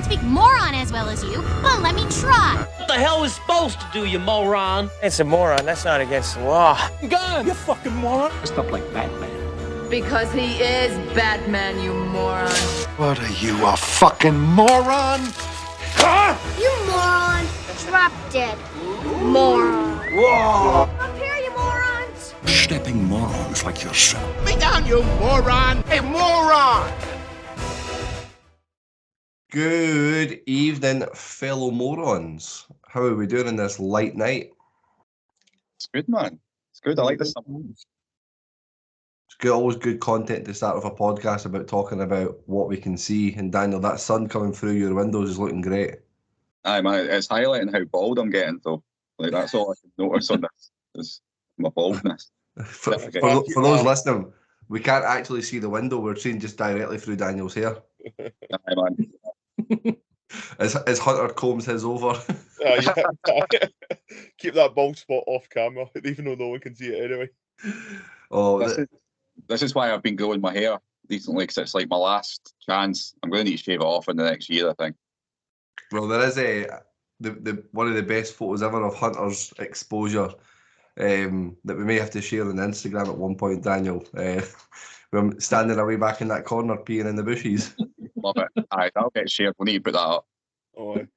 speak moron as well as you, but let me try. What the hell is supposed to do, you moron? It's a moron. That's not against the law. Gun! You fucking moron! Stuff like Batman. Because he is Batman, you moron. What are you, a fucking moron? You moron. Drop dead. Moron. Whoa! Up here, you morons. Stepping morons like yourself. Me down, you moron! Hey, moron! Good evening, fellow morons. How are we doing in this light night? It's good, man. It's good. I like this. It's good, always good content to start with a podcast about talking about what we can see. And Daniel, that sun coming through your windows is looking great. Aye, man. It's highlighting how bald I'm getting, though. Like, that's all I can notice on this is my baldness. For those listening, we can't actually see the window. We're seeing just directly through Daniel's hair. Aye, man. As Hunter combs his over. Keep that bald spot off camera, even though no one can see it anyway. Oh, this is why I've been growing my hair recently, because it's like my last chance. I'm going to need to shave it off in the next year, I think. Well, there is the one of the best photos ever of Hunter's exposure that we may have to share on Instagram at one point, Daniel. We're standing away back in that corner, peeing in the bushes. Love it. Aye, that'll get shared. We need to put that up. Oh, aye.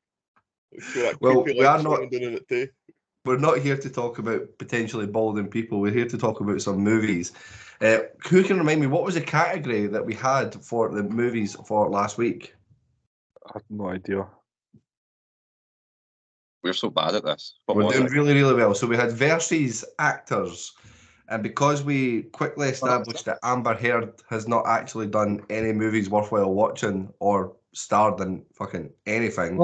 Well, we are not. We're not here to talk about potentially balding people. We're here to talk about some movies. Who can remind me, what was the category that we had for the movies for last week? I have no idea. We're so bad at this. We're doing really, really well. So we had versus actors. And because we quickly established that Amber Heard has not actually done any movies worthwhile watching or starred in fucking anything,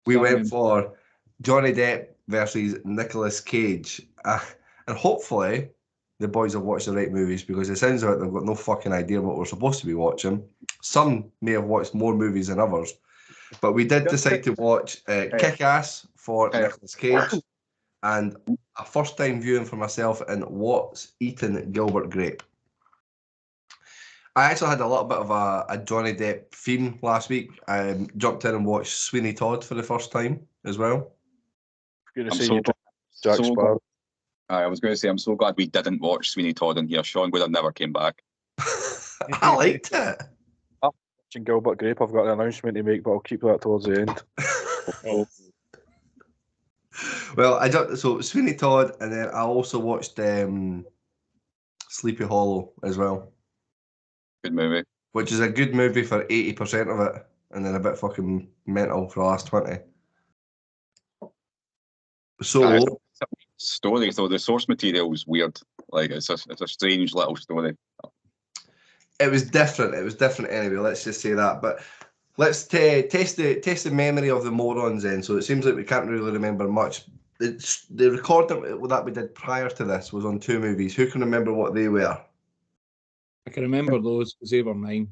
we went for Johnny Depp versus Nicolas Cage. And hopefully the boys have watched the right movies, because it sounds like they've got no fucking idea what we're supposed to be watching. Some may have watched more movies than others. But we did decide to watch Kick-Ass for Nicolas Cage and a first-time viewing for myself in What's Eating Gilbert Grape. I actually had a little bit of a Johnny Depp theme last week. I jumped in and watched Sweeney Todd for the first time as well. Good to see you, Jack Sparrow. I was going to say, I'm so glad we didn't watch Sweeney Todd in here. Sean would have never came back. I liked it. Watching Gilbert Grape, I've got an announcement to make, but I'll keep that towards the end. Well, I jumped, so Sweeney Todd, and then I also watched Sleepy Hollow as well. Good movie. Which is a good movie for 80% of it, and then a bit fucking mental for the last 20. So story, though, the source material was weird. Like, it's a strange little story. It was different. It was different anyway. Let's just say that. But let's test the memory of the morons then. So it seems like we can't really remember much. The recording that we did prior to this was on two movies. Who can remember what they were? I can remember those because they were mine.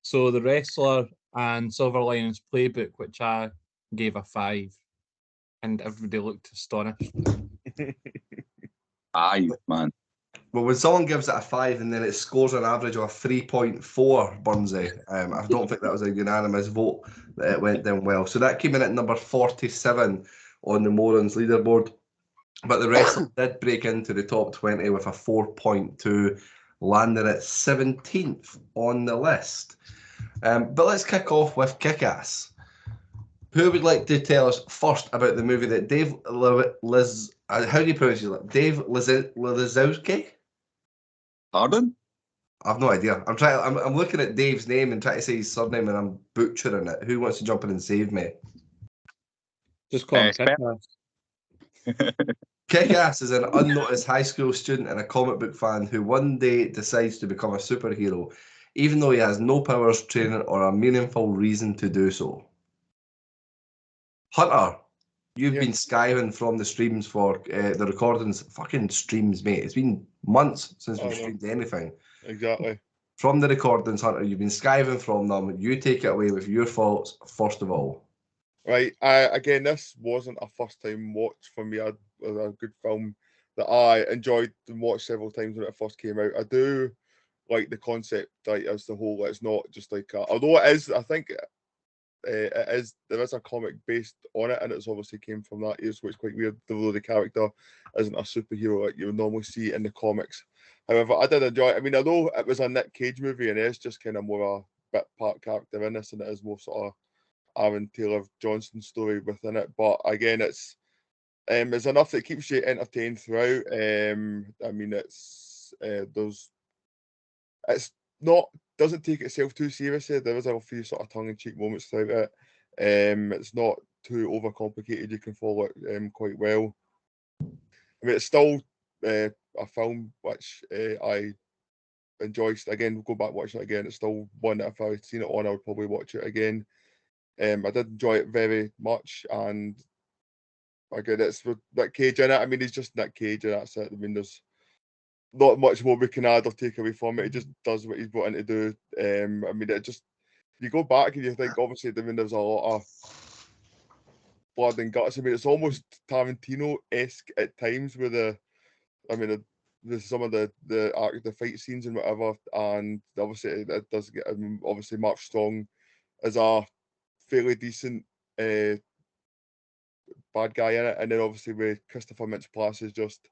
So The Wrestler and Silver Linings Playbook, which I gave a 5, and everybody looked astonished. Aye, man. Well, when someone gives it a 5 and then it scores an average of a 3.4, Burnsy, I don't think that was a unanimous vote that it went down well. So that came in at number 47 on the Morons leaderboard. But the rest did break into the top 20 with a 4.2, landing at 17th on the list. But let's kick off with Kick-Ass. Who would like to tell us first about the movie that Dave how do you pronounce it? Dave Lizowski? Pardon? I've no idea. I'm looking at Dave's name and trying to say his surname, and I'm butchering it. Who wants to jump in and save me? Just call him Kick-Ass. Kick-Ass is an unnoticed high school student and a comic book fan who one day decides to become a superhero, even though he has no powers, training, or a meaningful reason to do so. Hunter, you've been skiving from the streams for the recordings. Fucking streams, mate. It's been months since we've streamed anything. Exactly. From the recordings, Hunter, you've been skiving from them. You take it away with your thoughts first of all. Right. Again, this wasn't a first time watch for me. It was a good film that I enjoyed and watched several times when it first came out. I do like the concept, like as the whole. It's not just like although it is, I think it is. There is a comic based on it, and it's obviously came from that year, so it's quite weird. Although the character isn't a superhero like you would normally see in the comics. However, I did enjoy it. I mean, although it was a Nick Cage movie, and it's just kind of more a bit part character in this, and it is more sort of Aaron Taylor Johnson story within it. But again, it's enough that keeps you entertained throughout. I mean, it's not doesn't take itself too seriously. There is a few sort of tongue-in-cheek moments throughout it. It's not too overcomplicated. You can follow it quite well. I mean, it's still a film which I enjoy. Again, go back watching it again. It's still one that if I had seen it on, I would probably watch it again. I did enjoy it very much, and again, it's with Nick Cage in it. I mean, he's just Nick Cage, and that's it. I mean, there's not much more we can add or take away from it. He just does what he's brought in to do. I mean, it just, you go back and you think, obviously, I mean, there's a lot of blood and guts. I mean, it's almost Tarantino-esque at times with some of the fight scenes and whatever. And obviously, it does get obviously Mark Strong as a fairly decent bad guy in it, and then obviously with Christopher Mintz-Plasse is just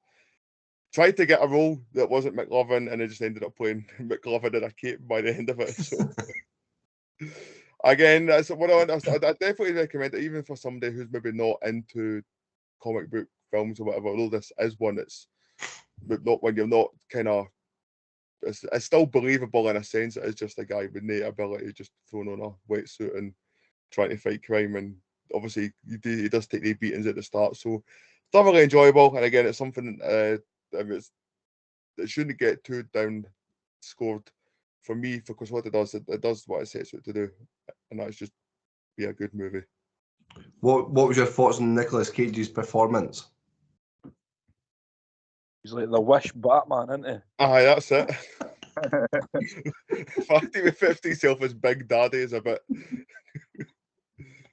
tried to get a role that wasn't McLovin, and it just ended up playing McLovin in a cape by the end of it. So again, that's what I definitely recommend it, even for somebody who's maybe not into comic book films or whatever. Although this is one that's not when you're not kind of, it's still believable in a sense. It is just a guy with no ability just thrown on a wetsuit and trying to fight crime, and obviously he does take the beatings at the start. So thoroughly enjoyable, and again, it's something I mean, it shouldn't get too down scored for me, because what it does what it sets out to do, and that's just be a good movie. What was your thoughts on Nicolas Cage's performance? He's like the Wish Batman, isn't he? Aye, that's it. The fact he referred to himself as Big Daddy is a bit.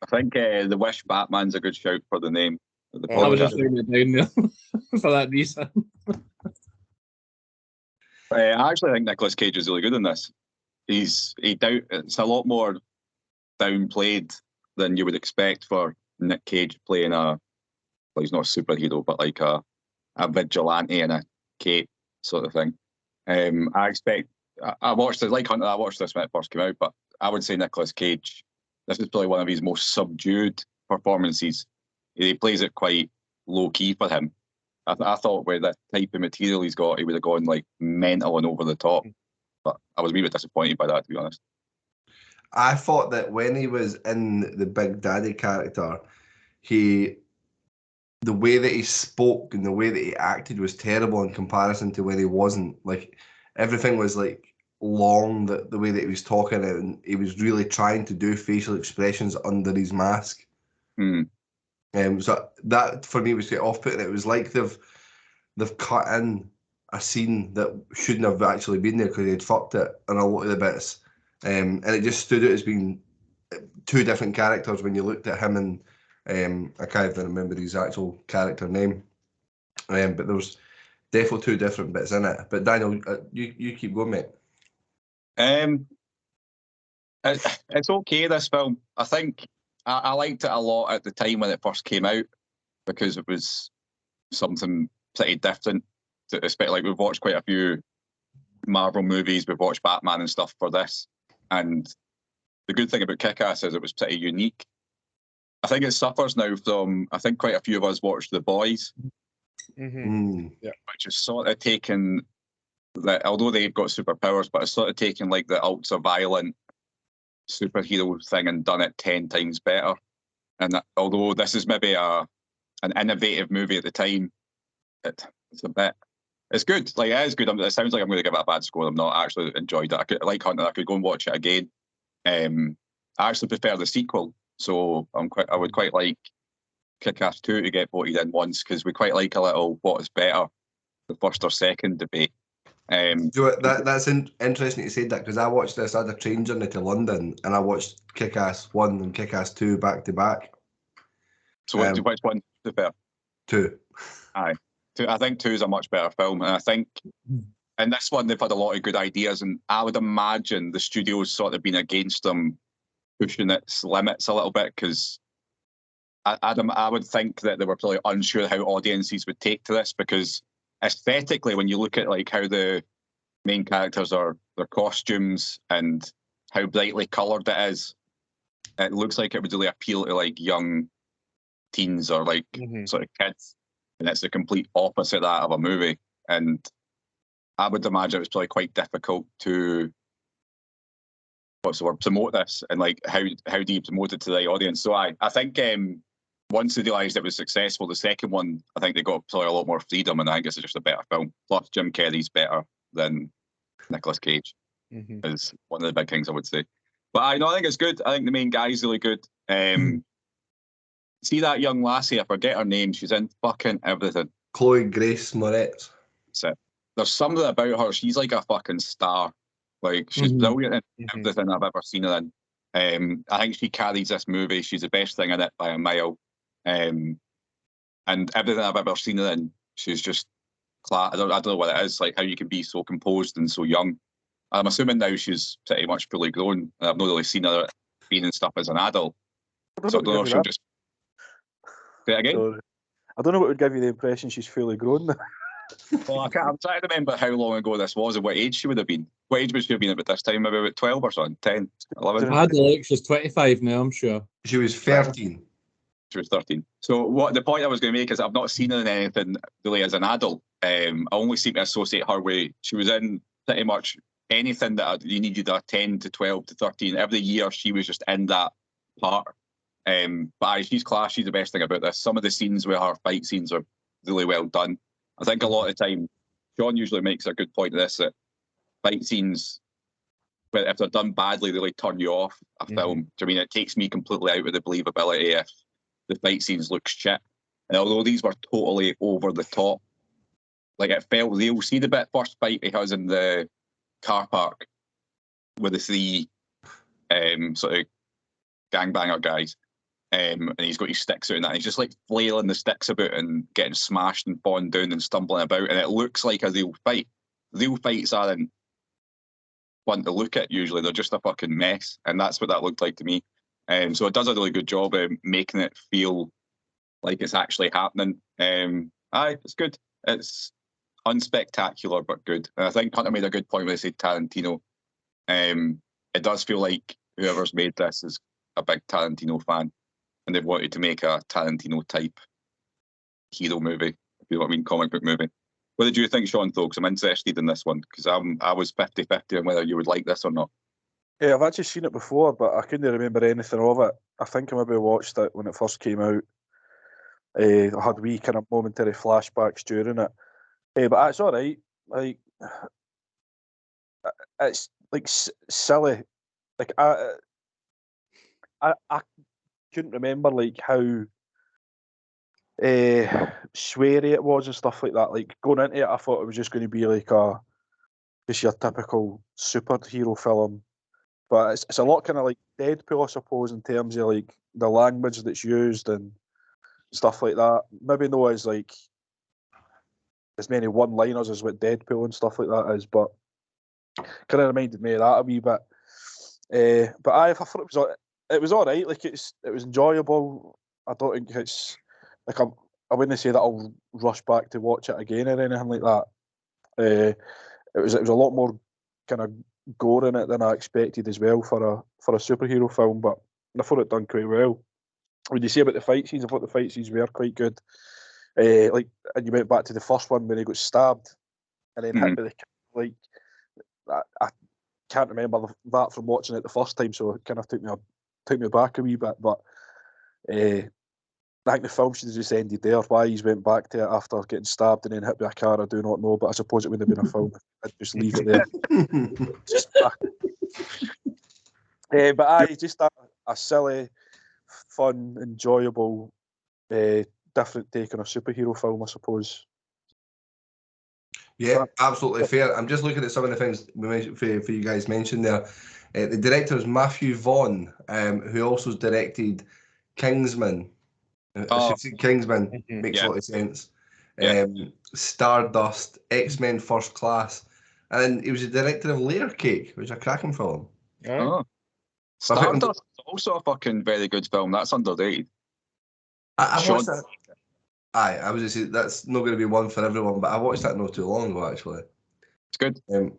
I think the Wish Batman's a good shout for the name. I was just writing it down there for that reason. I actually think Nicolas Cage is really good in this. It's a lot more downplayed than you would expect for Nick Cage playing he's not a superhero, but like a vigilante in a cape sort of thing. I watched it, like Hunter, I watched this when it first came out, but I would say Nicolas Cage, this is probably one of his most subdued performances. He plays it quite low key for him. I thought with the type of material he's got, he would have gone like mental and over the top. But I was a wee bit disappointed by that, to be honest. I thought that when he was in the Big Daddy character, the way that he spoke and the way that he acted was terrible in comparison to when he wasn't. Like, everything was like long, the way that he was talking, and he was really trying to do facial expressions under his mask. So that for me was quite off-putting. It was like they've cut in a scene that shouldn't have actually been there because they'd fucked it on a lot of the bits, and it just stood out as being two different characters when you looked at him and I can't even remember his actual character name, but there was definitely two different bits in it. But Daniel, you keep going, mate. It's okay, this film. I think I liked it a lot at the time when it first came out, because it was something pretty different. Especially, like, we've watched quite a few Marvel movies, we've watched Batman and stuff for this, and the good thing about Kick-Ass is it was pretty unique. I think it suffers now from, I think quite a few of us watched The Boys, Yeah, which is sort of taken that, although they've got superpowers, but it's sort of taken like the ultra-violent superhero thing and done it 10 times better. And although this is maybe an innovative movie at the time, it's good. Like, it is good. It sounds like I'm going to give it a bad score. I'm not. I actually enjoyed it. Like Hunter, I could go and watch it again. I actually prefer the sequel, so I would quite like Kick-Ass 2 to get voted in once, because we quite like a little what is better, the first or second debate. That's interesting you said that, because I watched this. I had a train journey to London, and I watched Kick-Ass 1 and Kick-Ass 2 back to back. So which one prefer? 2. Aye. 2. I think 2 is a much better film, and I think And this one, they've had a lot of good ideas, and I would imagine the studio's sort of been against them pushing its limits a little bit, because I would think that they were probably unsure how audiences would take to this, because aesthetically, when you look at like how the main characters are, their costumes and how brightly coloured it is, it looks like it would really appeal to like young teens or like sort of kids, and it's the complete opposite of that of a movie. And I would imagine it's probably quite difficult to promote this, and like how do you promote it to the audience? So I think once they realised it was successful, the second one, I think they got probably a lot more freedom, and I think it's just a better film. Plus, Jim Carrey's better than Nicolas Cage, is one of the big things I would say. But I think it's good. I think the main guy's really good. See that young lassie, I forget her name, she's in fucking everything. Chloe Grace Moretz. That's it. There's something about her, she's like a fucking star. Like, she's brilliant in everything I've ever seen her in. I think she carries this movie. She's the best thing in it by a mile. And everything I've ever seen her in, she's just class. I don't know what it is, like how you can be so composed and so young. I'm assuming now she's pretty much fully grown. I've not really seen her being in stuff as an adult. So I don't know if she'll just... Say it again? I don't know what would give you the impression she's fully grown. Well, I'm trying to remember how long ago this was and what age she would have been. What age would she have been at this time? Maybe about 12 or something? 10, 11? I had to look, she's 25 now, I'm sure. She was 13. She was 13. So what the point I was going to make is I've not seen her in anything really as an adult. I only seem to associate her with... She was in pretty much anything that you needed a 10 to 12 to 13. Every year she was just in that part. But she's class. She's the best thing about this. Some of the scenes with her fight scenes are really well done. I think a lot of the time, Sean usually makes a good point of this, that fight scenes, but if they're done badly, they really turn you off a film. Do you mean it takes me completely out of the believability if the fight scenes look shit? And although these were totally over the top, like it felt real. See the first fight he has in the car park with the three sort of gangbanger guys. And he's got his sticks out and that. And he's just like flailing the sticks about and getting smashed and falling down and stumbling about. And it looks like a real fight. Real fights aren't fun to look at usually. They're just a fucking mess. And that's what that looked like to me. So it does a really good job of making it feel like it's actually happening. It's good. It's unspectacular, but good. And I think Hunter made a good point when he said Tarantino. It does feel like whoever's made this is a big Tarantino fan. And they've wanted to make a Tarantino-type hero movie, if you know what I mean, comic book movie. What did you think, Sean, though? Because I'm interested in this one, because I was 50-50 on whether you would like this or not. Yeah, I've actually seen it before, but I couldn't remember anything of it. I think I maybe watched it when it first came out. I had wee kind of momentary flashbacks during it. But it's all right. Like, it's like silly. Like I couldn't remember like how sweary it was and stuff like that. Like going into it, I thought it was just going to be like just your typical superhero film, but it's a lot kind of like Deadpool, I suppose, in terms of like the language that's used and stuff like that. Maybe not as like as many one-liners as what Deadpool and stuff like that is, but kind of reminded me of that a wee bit. But I thought it was all right. Like it was enjoyable. I don't think it's like I wouldn't say that I'll rush back to watch it again or anything like that. It was a lot more kind of gore in it than I expected as well for a superhero film. But I thought it done quite well. When you say about the fight scenes, I thought the fight scenes were quite good. And you went back to the first one when he got stabbed and then hit by the like. I can't remember that from watching it the first time, so it kind of took me back a wee bit. But I think the film should have just ended there. Why he's went back to it after getting stabbed and then hit by a car, I do not know. But I suppose it would have been a film. I'd just leave it there. But just a silly, fun, enjoyable, different take on a superhero film, I suppose. Yeah, absolutely fair. I'm just looking at some of the things we mentioned for you guys mentioned there. The director is Matthew Vaughn, who also directed Kingsman. Kingsman makes a lot of sense. Stardust, X-Men First Class, And he was the director of Layer Cake, which is a cracking film. Oh. Stardust is also a fucking very good film. That's underrated. I watched that. Aye, I was just saying that's not going to be one for everyone, but I watched that not too long ago, actually. It's good. But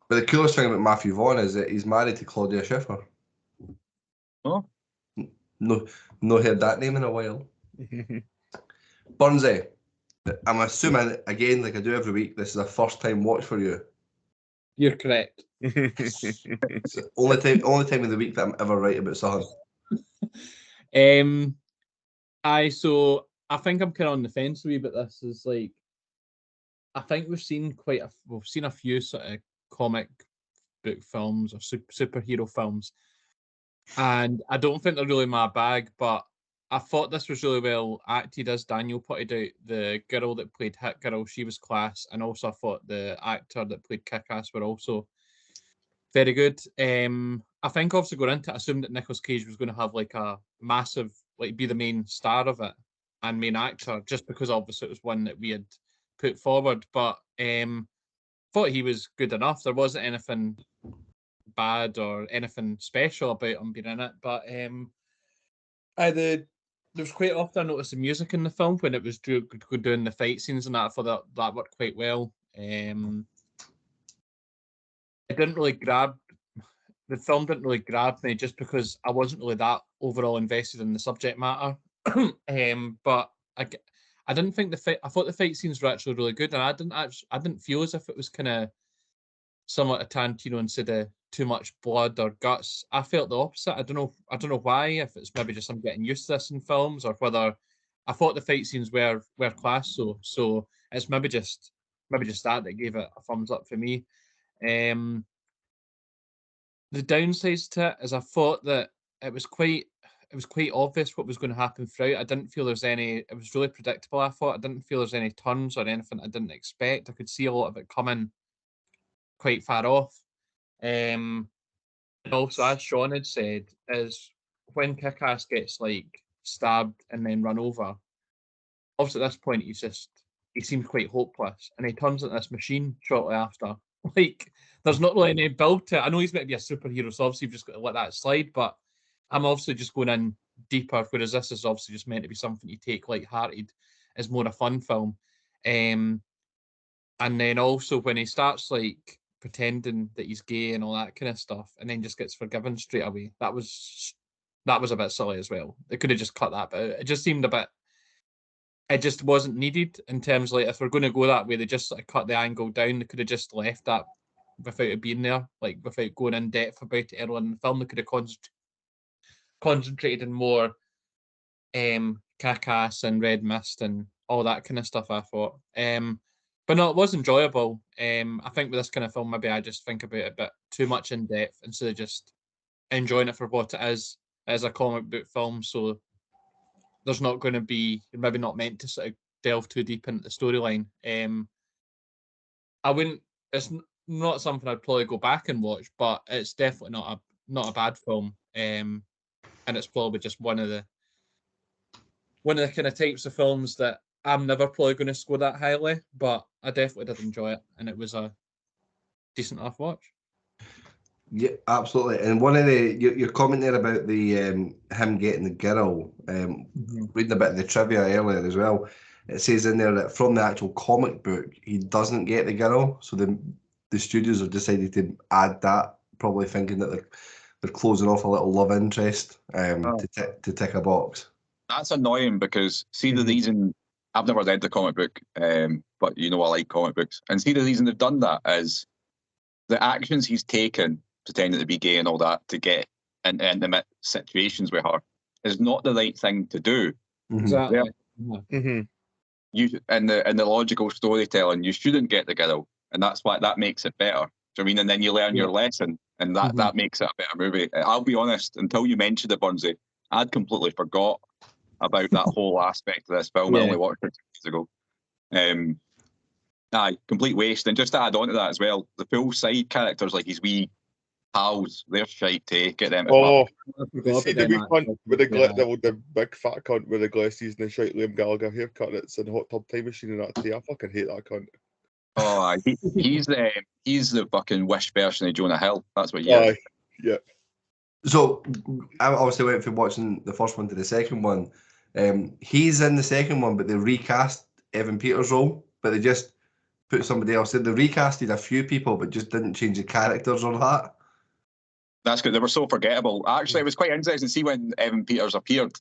the coolest thing about Matthew Vaughn is that he's married to Claudia Schiffer. Oh. No heard that name in a while. Burnsy, I'm assuming, again, like I do every week, this is a first-time watch for you. You're correct. It's the only time of the week that I'm ever right about something. So I think I'm kind of on the fence a wee bit. This is like, I think we've seen a few sort of comic book films or superhero films, and I don't think they're really my bag. But I thought this was really well acted, as Daniel pointed out. The girl that played Hit Girl, she was class, and also I thought the actor that played Kick-Ass were also very good. I think obviously going into it, I assumed that Nicolas Cage was going to have like a massive, like be the main star of it and main actor, just because obviously it was one that we had put forward. But thought he was good enough. There wasn't anything bad or anything special about him being in it. But there was quite often I noticed the music in the film when it was doing the fight scenes and that. I thought that worked quite well. It didn't really the film didn't really grab me just because I wasn't really that overall invested in the subject matter. But I didn't think I thought the fight scenes were actually really good, and I didn't feel as if it was kind of similar to Tarantino instead of too much blood or guts. I felt the opposite. I don't know why, if it's maybe just I'm getting used to this in films, or whether I thought the fight scenes were class. So it's maybe just that gave it a thumbs up for me. The downsides to it is I thought that it was quite obvious what was going to happen throughout. I didn't feel there's any. It was really predictable. I thought I didn't feel there's any turns or anything I didn't expect. I could see a lot of it coming quite far off. And also, as Sean had said, is when Kick-Ass gets like stabbed and then run over. Obviously, at this point, he seems quite hopeless, and he turns into this machine shortly after. Like, there's not really any build to it. I know he's meant to be a superhero, so obviously you've just got to let that slide. But I'm obviously just going in deeper, whereas this is obviously just meant to be something you take light-hearted. It's more a fun film. And then also when he starts like pretending that he's gay and all that kind of stuff, and then just gets forgiven straight away, that was a bit silly as well. They could have just cut that bit out. It just seemed a bit. It just wasn't needed in terms of, like, if we're going to go that way, they just sort of cut the angle down. They could have just left that without it being there, like without going in depth about it earlier in the film. They could have concentrated on more Kick-Ass and Red Mist and all that kind of stuff, I thought. But no, it was enjoyable. I think with this kind of film, maybe I just think about it a bit too much in depth instead of just enjoying it for what it is as a comic book film. So there's not going to be, you're maybe not meant to sort of delve too deep into the storyline. It's not something I'd probably go back and watch, but it's definitely not a bad film. And it's probably just one of the kind of types of films that I'm never probably going to score that highly, but I definitely did enjoy it, and it was a decent enough watch. Yeah, absolutely. And one of your comment there about the him getting the girl, reading a bit of the trivia earlier as well, it says in there that from the actual comic book he doesn't get the girl, so the studios have decided to add that, probably thinking that they're closing off a little love interest to tick a box. That's annoying because see the reason I've never read the comic book, but you know I like comic books, and see the reason they've done that is the actions he's taken, pretending to be gay and all that, to get in intimate situations with her is not the right thing to do. Exactly. You in the logical storytelling, you shouldn't get the girl, and that's why that makes it better. Do you know what I mean? And then you learn your lesson, and that makes it a better movie. I'll be honest, until you mentioned it, Burnsy, I'd completely forgot about that whole aspect of this film. I only watched it 2 days ago. Complete waste. And just to add on to that as well, the full side characters, like his wee pals, they're shite to get them. See the wee cunt with the big fat cunt with the glasses and the shite Liam Gallagher haircut that's in Hot Tub Time Machine and that tea. I fucking hate that cunt. Oh, he's the fucking Wish version of Jonah Hill. That's what he is. Yeah. So I obviously went from watching the first one to the second one. He's in the second one, but they recast Evan Peters' role, but they just put somebody else in. They recasted a few people, but just didn't change the characters or that. That's good. They were so forgettable. Actually, it was quite interesting to see when Evan Peters appeared.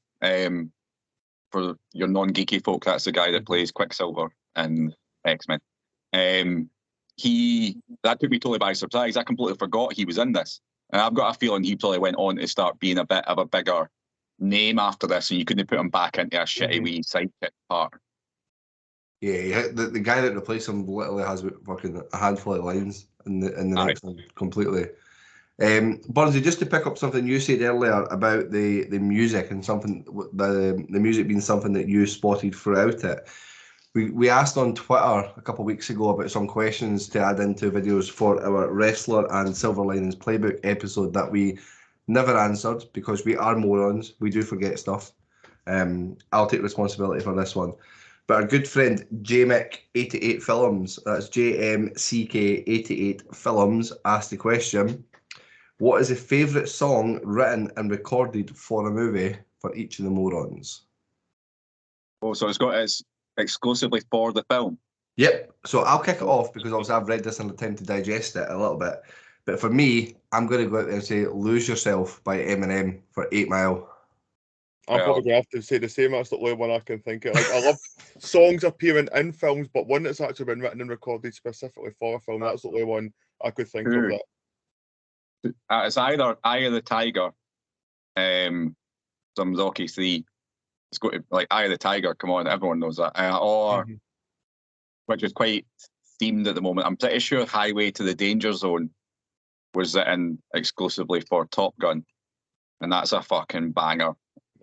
For your non-geeky folk, that's the guy that plays Quicksilver in X-Men. That took me totally by surprise. I completely forgot he was in this. And I've got a feeling he probably went on to start being a bit of a bigger name after this, and you couldn't put him back into a shitty wee sidekick part. Yeah, the guy that replaced him literally has fucking a handful of lines in the next one completely. Burnsy, just to pick up something you said earlier about the music and something the music being something that you spotted throughout it. We asked on Twitter a couple of weeks ago about some questions to add into videos for our Wrestler and Silver Linings Playbook episode that we never answered because we are morons. We do forget stuff. I'll take responsibility for this one. But our good friend JMick88 Films, that's JMCK88 Films, asked the question, what is a favourite song written and recorded for a movie for each of the morons? Oh, so it's exclusively for the film? Yep. So I'll kick it off because obviously I've read this in the time to digest it a little bit. But for me, I'm going to go out there and say Lose Yourself by Eminem for 8 Mile. I'm probably going to have to say the same. That's the only one I can think of. Like, I love songs appearing in films, but one that's actually been written and recorded specifically for a film, that's the only one I could think of. That. It's either Eye of the Tiger, some Rocky 3. It's got to, like, Eye of the Tiger, come on, everyone knows that. Or, which is quite themed at the moment, I'm pretty sure Highway to the Danger Zone was written exclusively for Top Gun. And that's a fucking banger.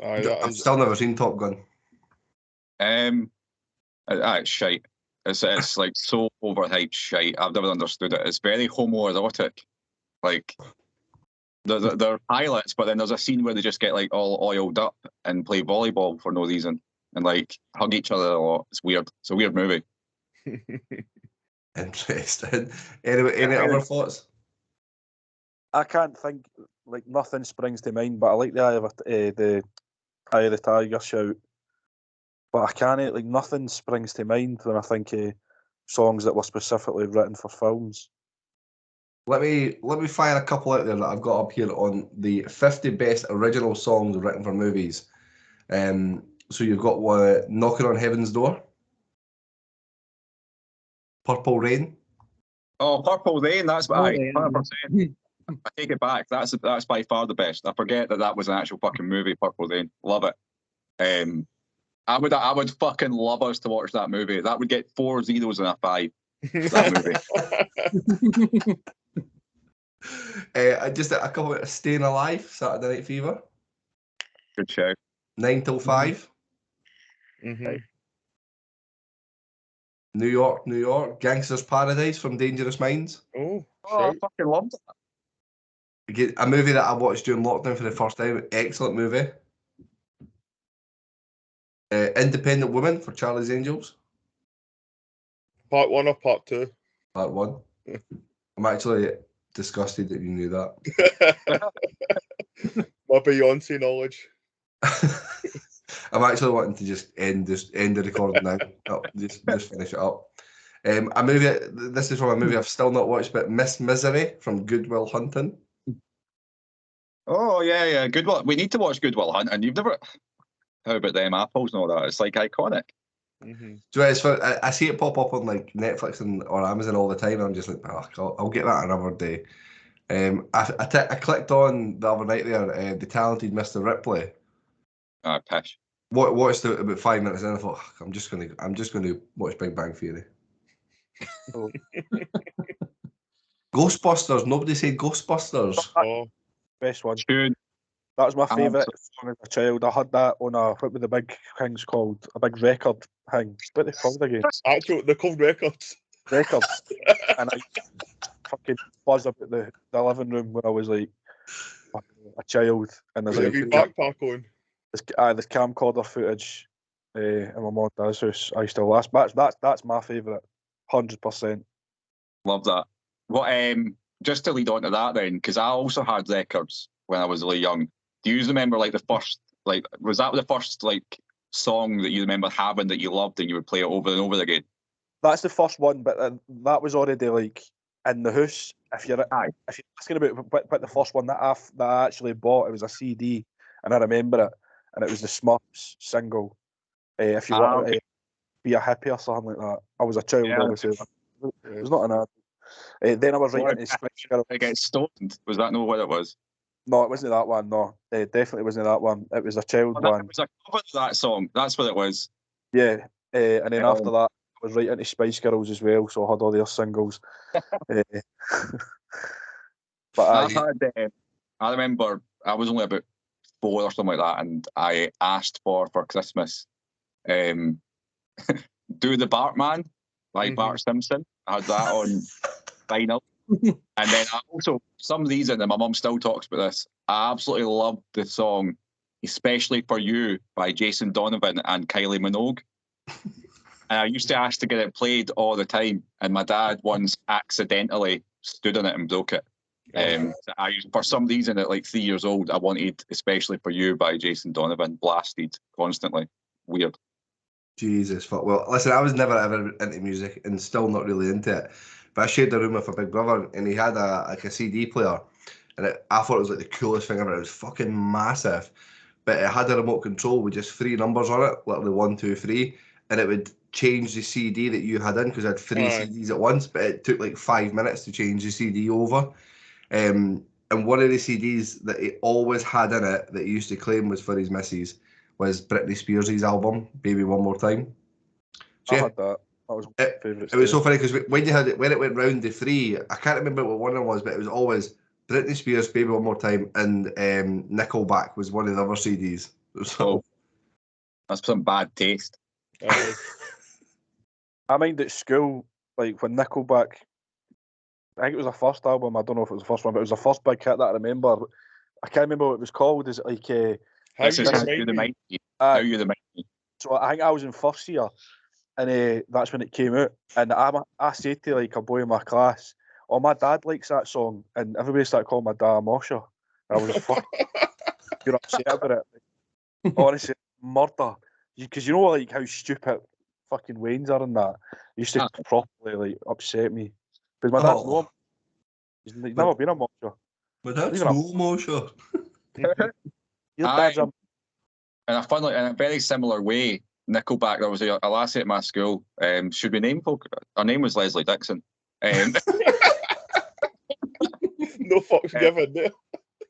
I've still never seen Top Gun. It's shite. It's like so overhyped shite. I've never understood it. It's very homoerotic. Like, they're pilots, but then there's a scene where they just get like all oiled up and play volleyball for no reason and like hug each other a lot. It's weird. It's a weird movie. Interesting. Any other thoughts? I can't think, like, nothing springs to mind, but I like the Eye of the Tiger shout. But I can't, like, nothing springs to mind when I think of songs that were specifically written for films. Let me fire a couple out there that I've got up here on the 50 best original songs written for movies. So you've got one, Knocking on Heaven's Door, Purple Rain. Oh, Purple Rain, that's by 100%. I take it back. That's by far the best. I forget that was an actual fucking movie, Purple Rain. Love it. I would fucking love us to watch that movie. That would get 4 zeros and a 5. That movie. Just a couple of Staying Alive, Saturday Night Fever. Good show. 9 till 5. Mm-hmm. New York, Gangster's Paradise from Dangerous Minds. Oh, I fucking loved it. A movie that I watched during lockdown for the first time. Excellent movie. Independent Woman for Charlie's Angels. Part 1 or part 2? Part 1. I'm actually disgusted that you knew that. My Beyonce knowledge. I'm actually wanting to just end the recording now. Just finish it up. A movie. This is from a movie I've still not watched, but Miss Misery from Good Will Hunting. Oh yeah, Good Will. We need to watch Good Will Hunting. You've never. How about them apples and all that? It's like iconic. Mm-hmm. So I see it pop up on like Netflix or Amazon all the time, and I'm just like, I'll get that another day. I clicked on the other night there, The Talented Mr. Ripley. Ah, pish. Watched it about 5 minutes, and I thought I'm just gonna watch Big Bang Theory. Ghostbusters. Nobody said Ghostbusters. Oh, best one. Tune. That was my favourite song as a child. I had that on what were the big things called? A big record thing. What are they called again? Actually, they're called records. Records. And I fucking buzz up at the living room when I was like a child. And there's like backpack on. There's camcorder footage in my mum and dad's house. I used to last. That's my favourite 100%. Love that. What? Just to lead on to that then, because I also had records when I was really young. Do you remember like the first, like, was that the first like song that you remember having that you loved and you would play it over and over again? That's the first one, but that was already like in the house. If you're asking about what the first one that I actually bought, it was a CD, and I remember it, and it was the Smurfs single. If you want to be a hippie or something like that. I was a child, obviously. It was not an ad. Then I was right into Spice Girls. I get stoned. Was that not what it was? No, it wasn't that one. No, definitely wasn't that one. It was a child one. It was a cover of that song. That's what it was. Yeah, and then after that, I was right into Spice Girls as well, so I had all their singles. But I remember I was only about 4 or something like that, and I asked for Christmas, Do the Bartman by Bart Simpson. I had that on vinyl. And then I also, some reason, and my mum still talks about this, I absolutely loved the song Especially for You by Jason Donovan and Kylie Minogue. And I used to ask to get it played all the time, and my dad once accidentally stood on it and broke it. For some reason, at like 3 years old, I wanted Especially for You by Jason Donovan blasted constantly. Weird. Jesus fuck. Well, listen, I was never ever into music and still not really into it. But I shared the room with a big brother, and he had a CD player, and I thought it was like the coolest thing ever. It was fucking massive, but it had a remote control with just 3 numbers on it, literally 1, 2, 3, and it would change the CD that you had in because I had 3 CDs at once. But it took like 5 minutes to change the CD over. And one of the CDs that he always had in it that he used to claim was for his missus was Britney Spears' album, Baby One More Time. So, I had that. That was my favourite. It was so funny because when it went round the 3, I can't remember what one of them was, but it was always Britney Spears, Baby One More Time, and Nickelback was one of the other CDs. So that's some bad taste. I mind at school, like when Nickelback, I think it was the first album. I don't know if it was the first one, but it was the first big hit that I remember. I can't remember what it was called. Is it like How You the Mighty? How You the Mighty? So I think I was in first year, and that's when it came out. And I said to like a boy in my class, "Oh, my dad likes that song," and everybody started calling my dad Mosher. I was fucking you're upset about it. Honestly, murder. Because you know like how stupid fucking Wayne's are and that. It used to properly like upset me. Because my dad's no, he's never been a Mosher. But that's no Mosher. Your dad's a... In a very similar way, Nickelback, there was a lassie at my school. Should we name folk? Her name was Leslie Dixon. No fucks given there.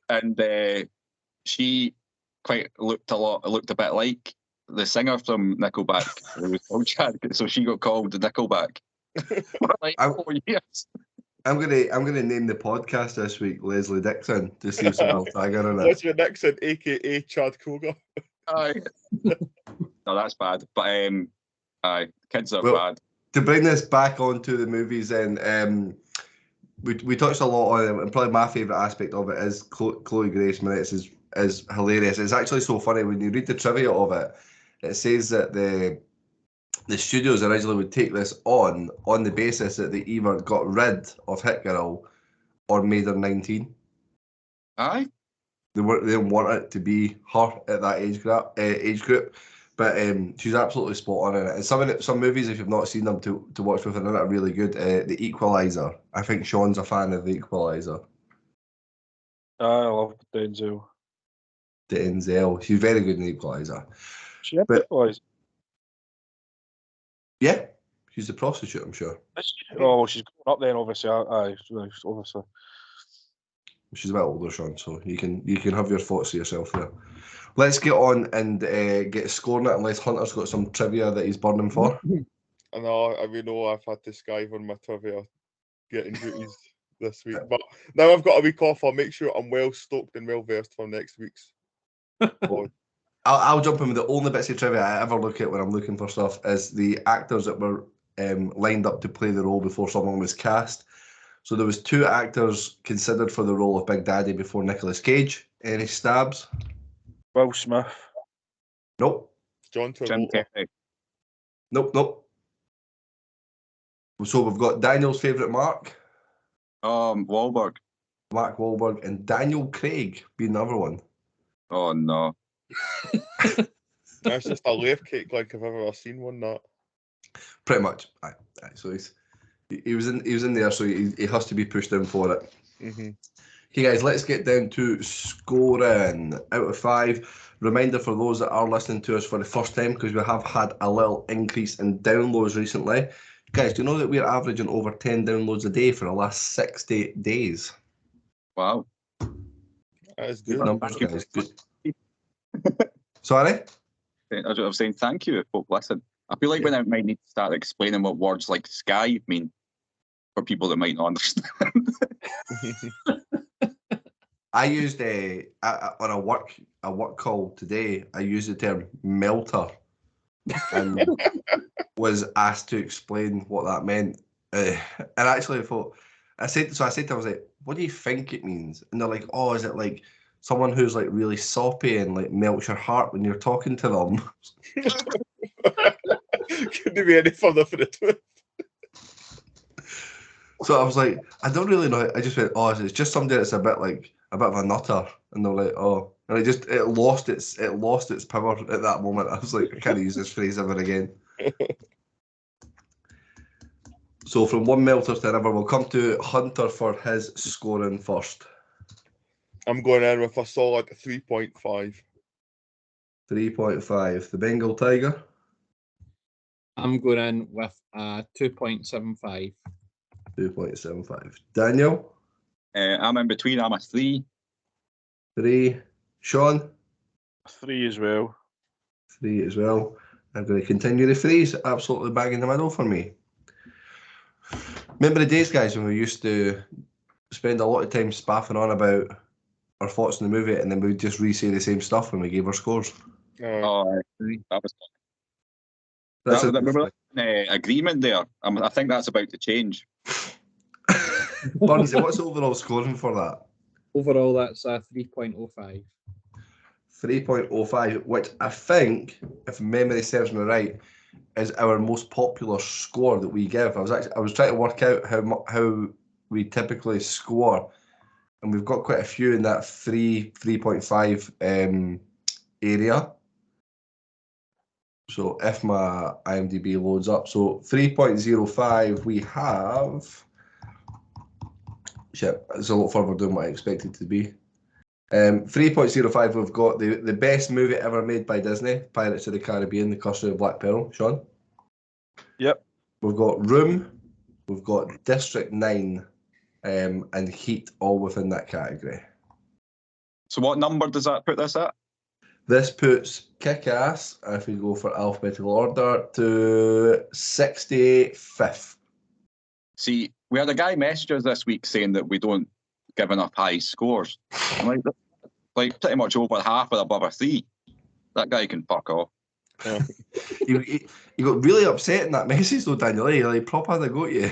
And she looked a bit like the singer from Nickelback. It was called Chad, so she got called the Nickelback. Like 4 years. I'm gonna name the podcast this week Leslie Dixon to see if someone will tag her in it. Leslie Dixon, aka Chad Kroger. Aye. No, that's bad. But aye, kids are bad. To bring this back onto the movies, then we touched a lot on it, and probably my favourite aspect of it is Chloe Grace Moretz is hilarious. It's actually so funny when you read the trivia of it. It says that the studios originally would take this on the basis that they either got rid of Hit Girl or made her 19. Aye. They didn't want it to be her at that age group. But she's absolutely spot on in it. And some movies, if you've not seen them, to watch with her in it are really good. The Equalizer. I think Sean's a fan of The Equalizer. I love Denzel. She's very good in The Equalizer. She had Equalizer. Yeah, she's a prostitute, I'm sure. Oh, well, she's going up there, obviously. Aye, obviously. She's a bit older, Sean, so you can have your thoughts to yourself there. Let's get on and get scoring it, unless Hunter's got some trivia that he's burning for. I know, I've had to skive on my trivia getting duties this week. But now I've got a week off, I'll make sure I'm well stoked and well versed for next week's. I'll jump in with the only bits of trivia I ever look at when I'm looking for stuff is the actors that were lined up to play the role before someone was cast. So there was 2 actors considered for the role of Big Daddy before Nicolas Cage. Any stabs? Will Smith. Nope. John Travolta. Nope. So we've got Daniel's favourite Mark, Wahlberg. Mark Wahlberg, and Daniel Craig being another one. Oh no. That's just a left kick like I've ever seen one. That Pretty much. Aye. So he was in there, so he has to be pushed in for it. Mm-hmm. Okay, guys, let's get down to scoring out of 5. Reminder for those that are listening to us for the first time, because we have had a little increase in downloads recently. Guys, do you know that we're averaging over 10 downloads a day for the last 60 days? Wow. That is good. Numbers, guys. Good. Sorry? I was saying thank you if folk listen. I feel like when I might need to start explaining what words like sky mean for people that might not understand. I used on a work call today, I used the term melter and was asked to explain what that meant. And actually I said to them, I was like, what do you think it means? And they're like, oh, is it like someone who's like really soppy and like melts your heart when you're talking to them? Couldn't be any further for the truth. So I was like, I don't really know. I just went, oh, it's just somebody that's a bit of a nutter, and they're like, oh, and it lost its power at that moment. I was like, I can't use this phrase ever again. So from one melter to another, we'll come to Hunter for his scoring first. I'm going in with a solid 3.5. 3.5. The Bengal Tiger. I'm going in with 2.75. 2.75. Daniel. I'm in between. I'm a 3. 3. Sean. 3 as well. 3 as well. I'm going to continue the 3s. Absolutely bang in the middle for me. Remember the days, guys, when we used to spend a lot of time spaffing on about our thoughts on the movie, and then we would just re-say the same stuff when we gave our scores? Oh, that was. We were in agreement there. I think that's about to change. Burnsy, what's the overall scoring for that? Overall, that's 3.05. 3.05, which I think, if memory serves me right, is our most popular score that we give. I was trying to work out how we typically score, and we've got quite a few in that 3.5 area. So if my IMDb loads up, so 3.05 we have. Shit, it's a lot further than what I expected it to be. 3.05 we've got the best movie ever made by Disney, Pirates of the Caribbean, The Curse of the Black Pearl. Sean? Yep. We've got Room, we've got District 9, and Heat, all within that category. So what number does that put this at? This puts Kick-Ass, if we go for alphabetical order, to 65th. See, we had a guy message us this week saying that we don't give enough high scores. I'm like pretty much over half of above a 3. That guy can fuck off. Yeah. You got really upset in that message though, Daniel. You like proper had a go at you.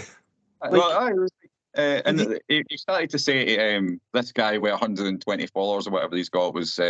And he started to say this guy with 120 followers or whatever he's got was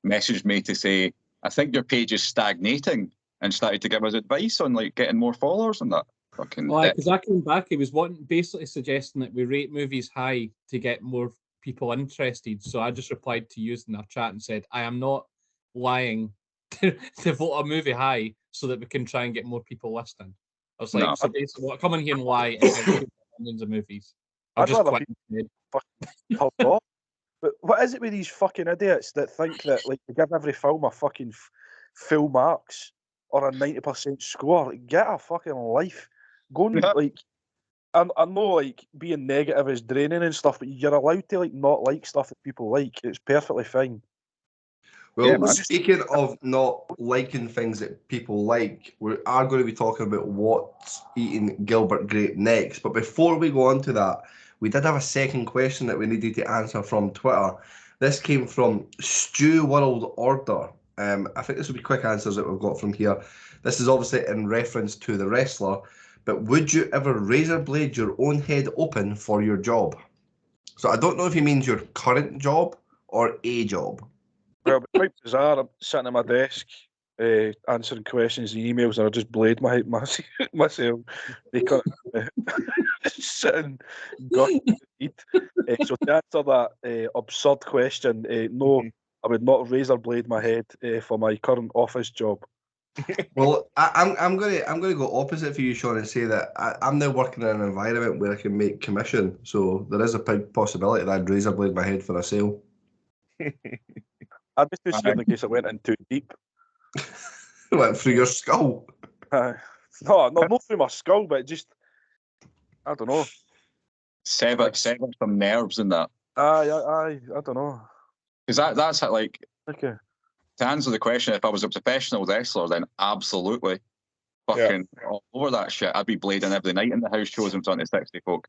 messaged me to say, I think your page is stagnating, and started to give us advice on like getting more followers and that. Fucking because I came back, he was basically suggesting that we rate movies high to get more people interested. So I just replied to you in our chat and said, I am not lying to vote a movie high so that we can try and get more people listening. I was like, No. so basically, come in here and lie and get millions of movies. I'll I'd just rather quit. Fucked off. But what is it with these fucking idiots that think that like they give every film a fucking full marks or a 90% score? Like, get a fucking life. Go and like, I know like being negative is draining and stuff, but you're allowed to like not like stuff that people like. It's perfectly fine. Well, speaking of not liking things that people like, we are going to be talking about what's eating Gilbert Grape next. But before we go on to that, we did have a second question that we needed to answer from Twitter. This came from Stew World Order. I think this will be quick answers that we've got from here. This is obviously in reference to The Wrestler, but would you ever razor blade your own head open for your job? So I don't know if he means your current job or a job. Well, it's quite bizarre. I'm sitting at my desk answering questions and emails, and I just blade myself. They can't sitting gushing eat. So to answer that absurd question, no, I would not razor blade my head for my current office job. Well, I'm gonna go opposite for you, Sean, and say that I'm now working in an environment where I can make commission. So there is a big possibility that I'd razor blade my head for a sale. I'd be too scared in case I went in too deep. Went through your skull. No, not through my skull, but just I don't know. Sever some nerves in that. I don't know. Because that's like. Okay. To answer the question, if I was a professional wrestler, then absolutely fucking all over that shit. I'd be blading every night in the house shows in front of 60 folk.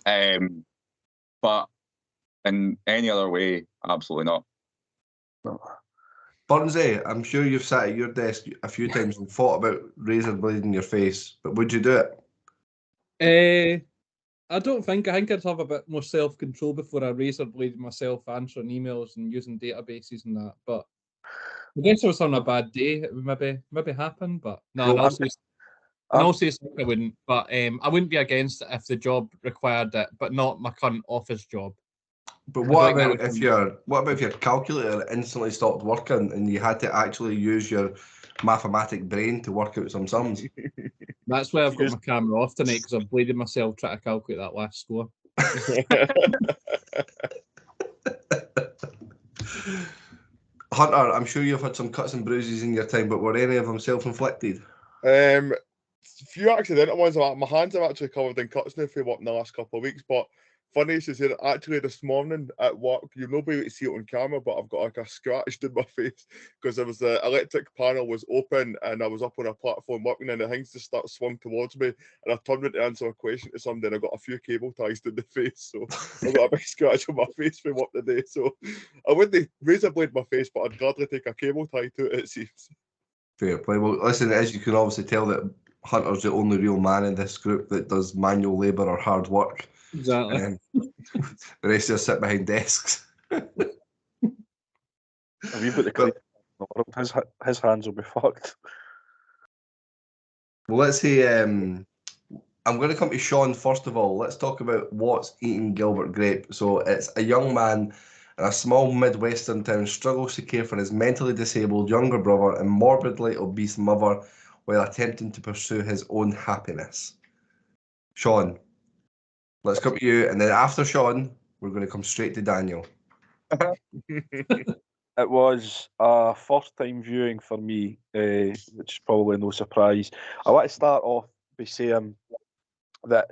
But in any other way, absolutely not. No. Burnsy, I'm sure you've sat at your desk a few times and thought about razor blading your face, but would you do it? I don't think. I think I'd have a bit more self-control before I razor bladed myself answering emails and using databases and that. But I guess I was on a bad day. It would maybe happen, but no. Well, I'll say I wouldn't. But I wouldn't be against it if the job required it, but not my current office job. But what about if your calculator instantly stopped working and you had to actually use your mathematic brain to work out some sums? That's why I've got my camera off tonight, because I've bladed myself trying to calculate that last score. Hunter, I'm sure you've had some cuts and bruises in your time, but were any of them self-inflicted? A few accidental ones. My hands are actually covered in cuts now for work in the last couple of weeks. But funny is that actually this morning at work, you'll not be able to see it on camera, but I've got like a scratch in my face because there was the electric panel was open and I was up on a platform working and the things just swung towards me and I turned around to answer a question to somebody and I got a few cable ties in the face, so I got a big scratch on my face from work today. So I wouldn't razor blade my face, but I'd gladly take a cable tie to it seems. Fair play. Well, listen, as you can obviously tell, that Hunter's the only real man in this group that does manual labour or hard work. Exactly. The rest of us sit behind desks. We've got the clip. His hands will be fucked. Well, let's see. I'm going to come to Sean first of all. Let's talk about what's eating Gilbert Grape. So it's a young man in a small Midwestern town struggles to care for his mentally disabled younger brother and morbidly obese mother while attempting to pursue his own happiness. Sean, let's come to you, and then after Sean, we're going to come straight to Daniel. It was a first-time viewing for me, which is probably no surprise. I want to start off by saying that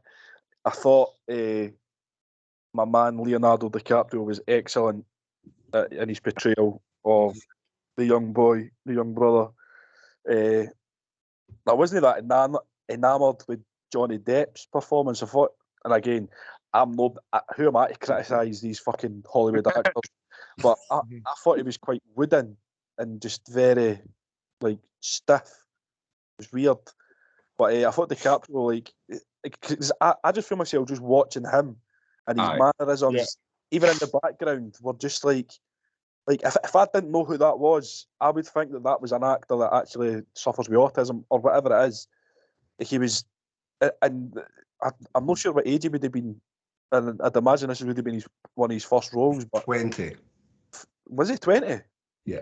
I thought my man Leonardo DiCaprio was excellent in his portrayal of the young boy, the young brother. I wasn't that enamoured with Johnny Depp's performance. I thought, and again, who am I to criticise these fucking Hollywood actors? But I thought he was quite wooden and just very like stiff. It was weird. But I thought DiCaprio, because I just feel myself just watching him and his mannerisms, even in the background, were just like if I didn't know who that was, I would think that was an actor that actually suffers with autism or whatever it is. He was, and I'm not sure what age he would have been, and I'd imagine this would have been one of his first roles. But 20. Was he 20? Yeah.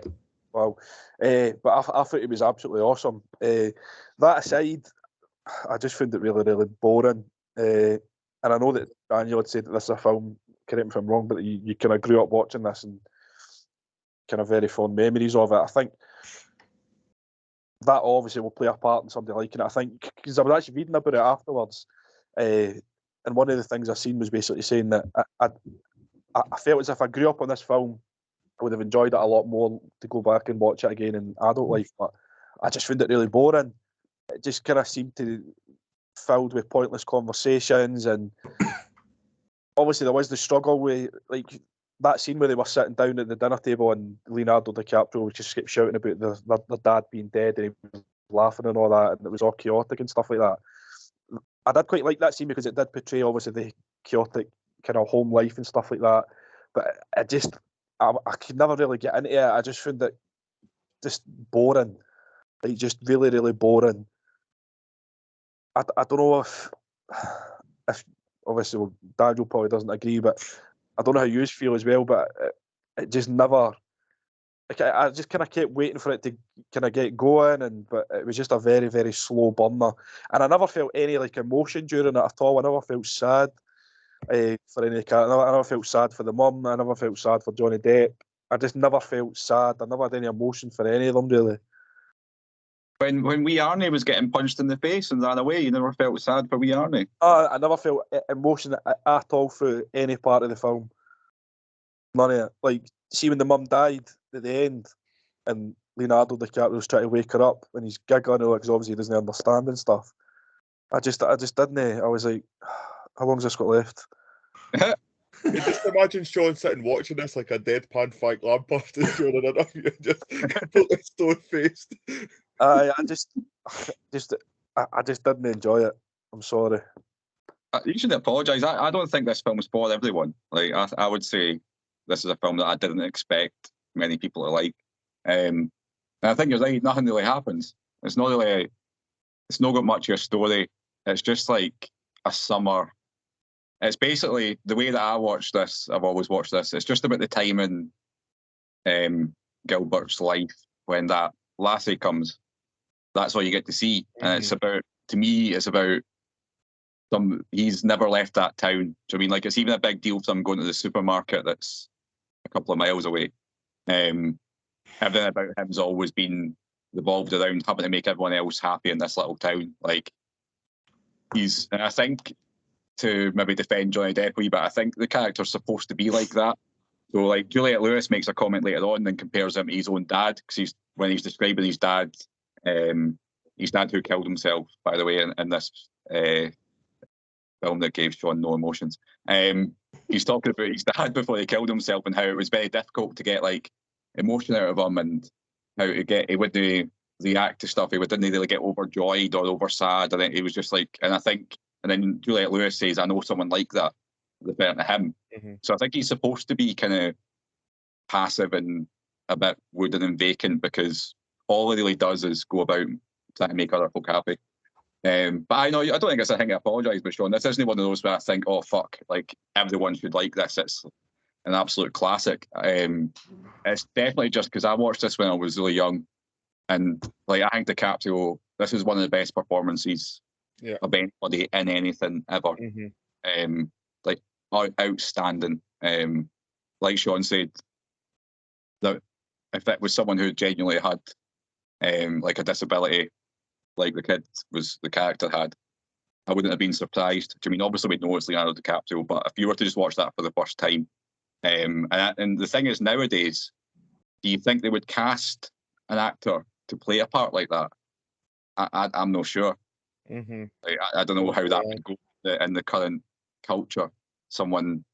Wow. But I thought he was absolutely awesome. That aside, I just found it really, really boring. And I know that Daniel had said that this is a film, correct me if I'm wrong, but you kind of grew up watching this and kind of very fond memories of it. I think that obviously will play a part in somebody liking it. I think, because I was actually reading about it afterwards, and one of the things I seen was basically saying that I felt as if I grew up on this film, I would have enjoyed it a lot more to go back and watch it again in adult life, but I just found it really boring. It just kind of seemed to filled with pointless conversations, and obviously there was the struggle with like that scene where they were sitting down at the dinner table and Leonardo DiCaprio just kept shouting about their dad being dead and he was laughing and all that, and it was all chaotic and stuff like that. I did quite like that scene because it did portray obviously the chaotic kind of home life and stuff like that, but I could never really get into it. I just found it just boring. like just really, really boring. I don't know if obviously Daniel probably doesn't agree, but I don't know how you feel as well. But it just never. Like, I just kind of kept waiting for it to kind of get going, but it was just a very, very slow burner, and I never felt any like emotion during it at all. I never felt sad for any character. I never felt sad for the mum. I never felt sad for Johnny Depp. I just never felt sad. I never had any emotion for any of them really. When wee Arnie was getting punched in the face and ran away, you never felt sad for wee Arnie? I never felt emotion at all through any part of the film. None of it. Like, see when the mum died at the end and Leonardo DiCaprio's trying to wake her up and he's giggling because obviously he doesn't understand and stuff. I just didn't. I was like, how long's this got left? Just imagine Sean sitting watching this like a deadpan Frank Lampard during an interview, just completely stone-faced. I just didn't enjoy it. I'm sorry. You should apologise. I don't think this film was for everyone. Like I would say, this is a film that I didn't expect many people to like. And I think you're right. Nothing really happens. It's not got much of a story. It's just like a summer. It's basically the way that I watch this. I've always watched this. It's just about the time in Gilbert's life when that lassie comes. That's all you get to see, and it's about. To me, it's about he's never left that town. So I mean, like, it's even a big deal for him going to the supermarket that's a couple of miles away. Everything about him's always been revolved around having to make everyone else happy in this little town. Like, and I think, to maybe defend Johnny Depp a wee bit, I think the character's supposed to be like that. So, like, Juliette Lewis makes a comment later on and compares him to his own dad, because when he's describing his dad who killed himself, by the way, in this film that gave Sean no emotions. He's talking about his dad before he killed himself and how it was very difficult to get like emotion out of him and how he wouldn't react to stuff. He didn't really get overjoyed or over sad. And then he was just like, and then Juliette Lewis says, I know someone like that, referring to him. Mm-hmm. So I think he's supposed to be kind of passive and a bit wooden and vacant, because all he really does is go about trying to make other folk happy. But I don't think it's a thing to apologise with, Sean. This isn't one of those where I think, oh fuck, like everyone should like this. It's an absolute classic. It's definitely just because I watched this when I was really young, and like I think DiCaprio, this is one of the best performances of anybody in anything ever. Mm-hmm. Like outstanding. Like Sean said, that if it was someone who genuinely had like a disability, like the character had, I wouldn't have been surprised. I mean, obviously we know it's Leonardo DiCaprio, but if you were to just watch that for the first time, and the thing is, nowadays, do you think they would cast an actor to play a part like that? I'm not sure. Mm-hmm. Like, I don't know how that would go in the current culture. Someone,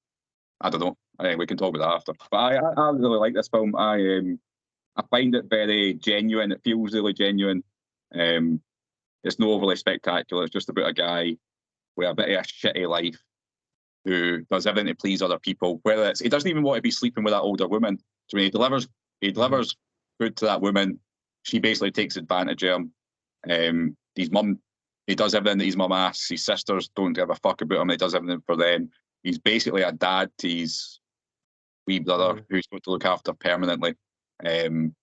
I don't know. We can talk about that after. But I really like this film. I find it very genuine. It feels really genuine. It's not overly spectacular. It's just about a guy with a bit of a shitty life who does everything to please other people. Whether he doesn't even want to be sleeping with that older woman. So when he delivers food to that woman, she basically takes advantage of him. He does everything that his mum asks. His sisters don't give a fuck about him. He does everything for them. He's basically a dad to his wee brother who's going to look after permanently. And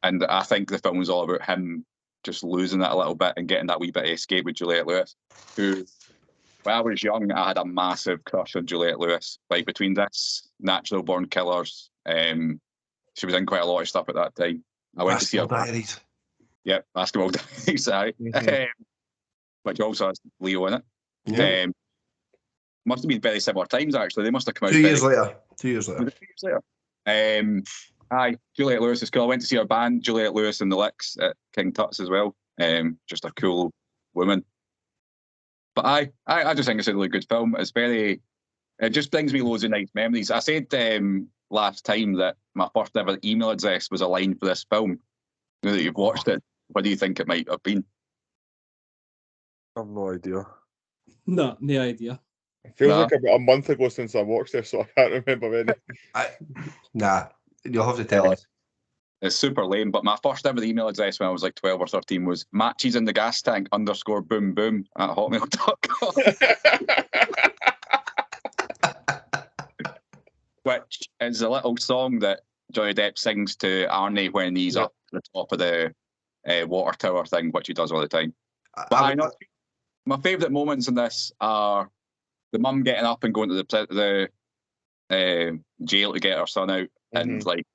I think the film is all about him just losing that a little bit and getting that wee bit of escape with Juliette Lewis, who, when I was young, I had a massive crush on Juliette Lewis. Like, between this, Natural Born Killers, she was in quite a lot of stuff at that time. I went to see her. Diaries. Yep, Basketball Diaries, which also has Leo in it. Yeah. Must have been very similar times, actually. They must have come out 2 years later. 2 years later. 2 years later. Juliette Lewis is cool. I went to see her band, Juliette Lewis and the Licks, at King Tut's as well. Just a cool woman. But I just think it's a really good film. It just brings me loads of nice memories. I said last time that my first ever email address was a line for this film. Now that you've watched it, what do you think it might have been? I have no idea. No idea. It feels like about a month ago since I watched this, so I can't remember any. Nah, you'll have to tell us. It's super lame, but my first ever email address when I was like 12 or 13 was matches in the gas tank _boom boom at hotmail.com. Which is a little song that Johnny Depp sings to Arnie when he's up at the top of the water tower thing, which he does all the time. But I know my favourite moments in this are the mum getting up and going to the jail to get her son out, and like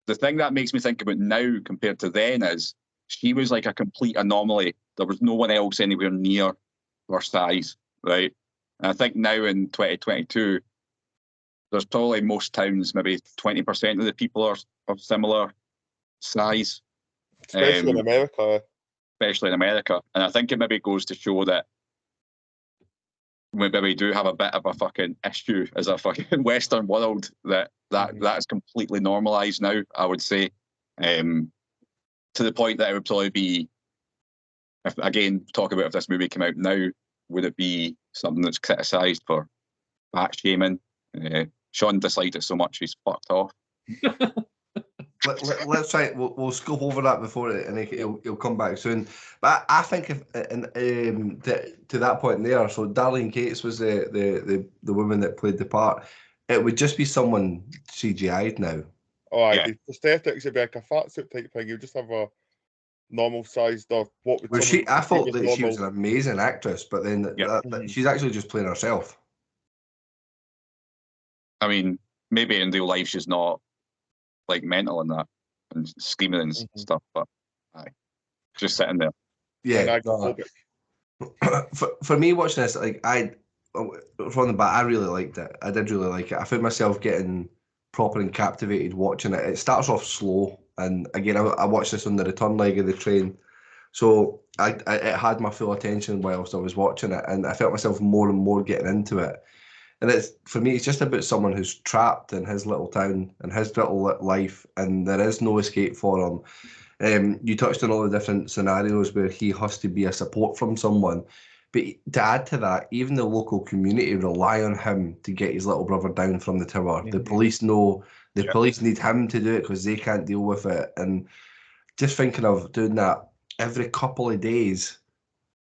the thing that makes me think about now compared to then is she was like a complete anomaly. There was no one else anywhere near her size, right? And I think now in 2022, there's probably most towns, maybe 20% of the people are of similar size. Especially in America. Especially in America. And I think it maybe goes to show that we maybe do have a bit of a fucking issue as a fucking Western world that's completely normalised now, I would say. To the point that it would probably be, if again, talk about if this movie came out now, would it be something that's criticised for fat shaming? Sean disliked it so much he's fucked off. Let's try. We'll scope over that before it, and he'll come back soon. But I think if to that point there, so Darlene Cates was the woman that played the part. It would just be someone CGI'd now. Oh, yeah. The aesthetics would be like a fat suit type thing. You just have a normal sized or what would. Well, I thought that she was an amazing actress, but then that she's actually just playing herself. I mean, maybe in real life she's not like mental and that and screaming and stuff, but just sitting there. Yeah. For me watching this, like from the bat, I really liked it. I did really like it. I found myself getting proper and captivated watching it. It starts off slow, and again, I watched this on the return leg of the train, so it had my full attention whilst I was watching it, and I felt myself more and more getting into it. And for me, it's just about someone who's trapped in his little town and his little life, and there is no escape for him. You touched on all the different scenarios where he has to be a support from someone. But to add to that, even the local community rely on him to get his little brother down from the tower. The police know, police need him to do it because they can't deal with it. And just thinking of doing that every couple of days,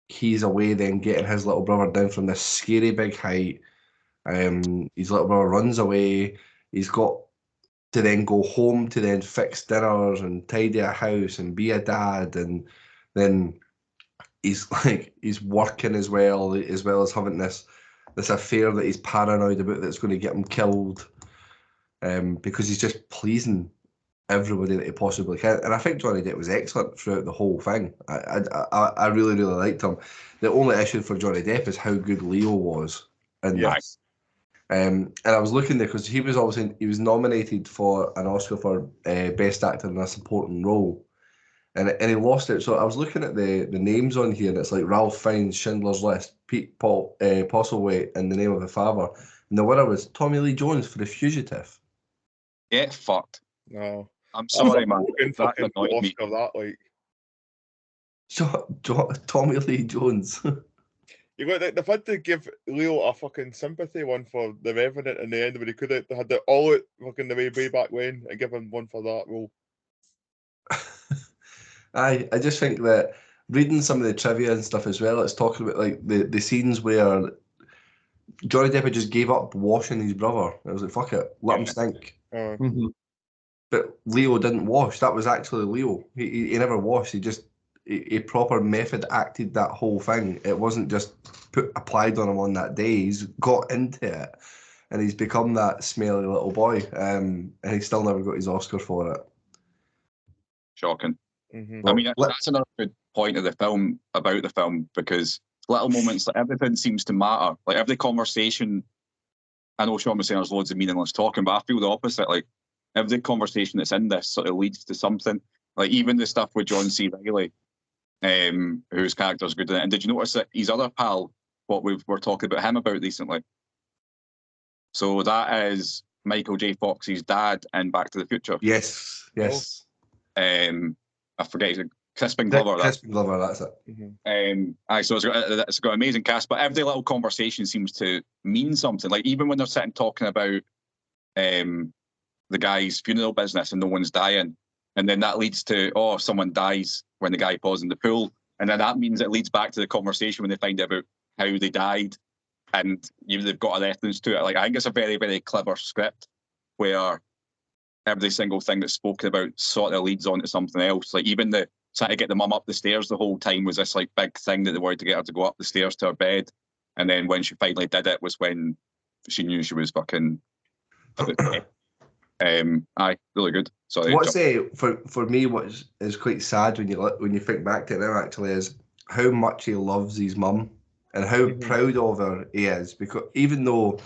he's away then getting his little brother down from this scary big height. His little brother runs away. He's got to then go home to then fix dinners and tidy a house and be a dad, and then he's working as well as having this affair that he's paranoid about that's going to get him killed, because he's just pleasing everybody that he possibly can. And I think Johnny Depp was excellent throughout the whole thing. I really, really liked him. The only issue for Johnny Depp is how good Leo was in this. And I was looking there because he was nominated for an Oscar for Best Actor in a Supporting Role, and he lost it. So I was looking at the names on here, and it's like Ralph Fiennes, Schindler's List, Pete Postlethwaite, and The Name of the Father, and the winner was Tommy Lee Jones for The Fugitive. Get fucked. No, I'm sorry, man. That annoyed me. Tommy Lee Jones. They've had to give Leo a fucking sympathy one for The Revenant in the end, but he could have had it all out fucking the way back when and give him one for that role. I just think that reading some of the trivia and stuff as well, it's talking about like the scenes where Johnny Depp just gave up washing his brother. I was like, fuck it, let him stink. But Leo didn't wash. That was actually Leo. He never washed. He proper method acted that whole thing. It wasn't just applied on him on that day. He's got into it, and he's become that smelly little boy. And he still never got his Oscar for it. Shocking. I mean, that's another good point of the film, about the film, because little moments, like everything seems to matter. Like every conversation, I know Sean was saying there's loads of meaningless talking, but I feel the opposite. Like every conversation that's in this sort of leads to something. Like even the stuff with John C. Reilly, whose character's good in it. And did you notice that his other pal, what we were talking about him about recently? So that is Michael J. Fox's dad in Back to the Future. Yes. I forget his name. Crispin Glover. Crispin Glover, that's it. So it's got an amazing cast, but every little conversation seems to mean something. Like even when they're sitting talking about the guy's funeral business and no one's dying, and then that leads to, oh, someone dies when the guy falls in the pool, and then that means it leads back to the conversation when they find out about how they died, and they've got a reference to it. Like, I think it's a very, very clever script where every single thing that's spoken about sort of leads on to something else. Like, even the trying to get the mum up the stairs the whole time was this like big thing that they wanted to get her to go up the stairs to her bed, and then when she finally did it was when she knew she was fucking. Aye, really good. Sorry. What's for me, what is quite sad when you think back to it now, actually, is how much he loves his mum and how proud of her he is, because even though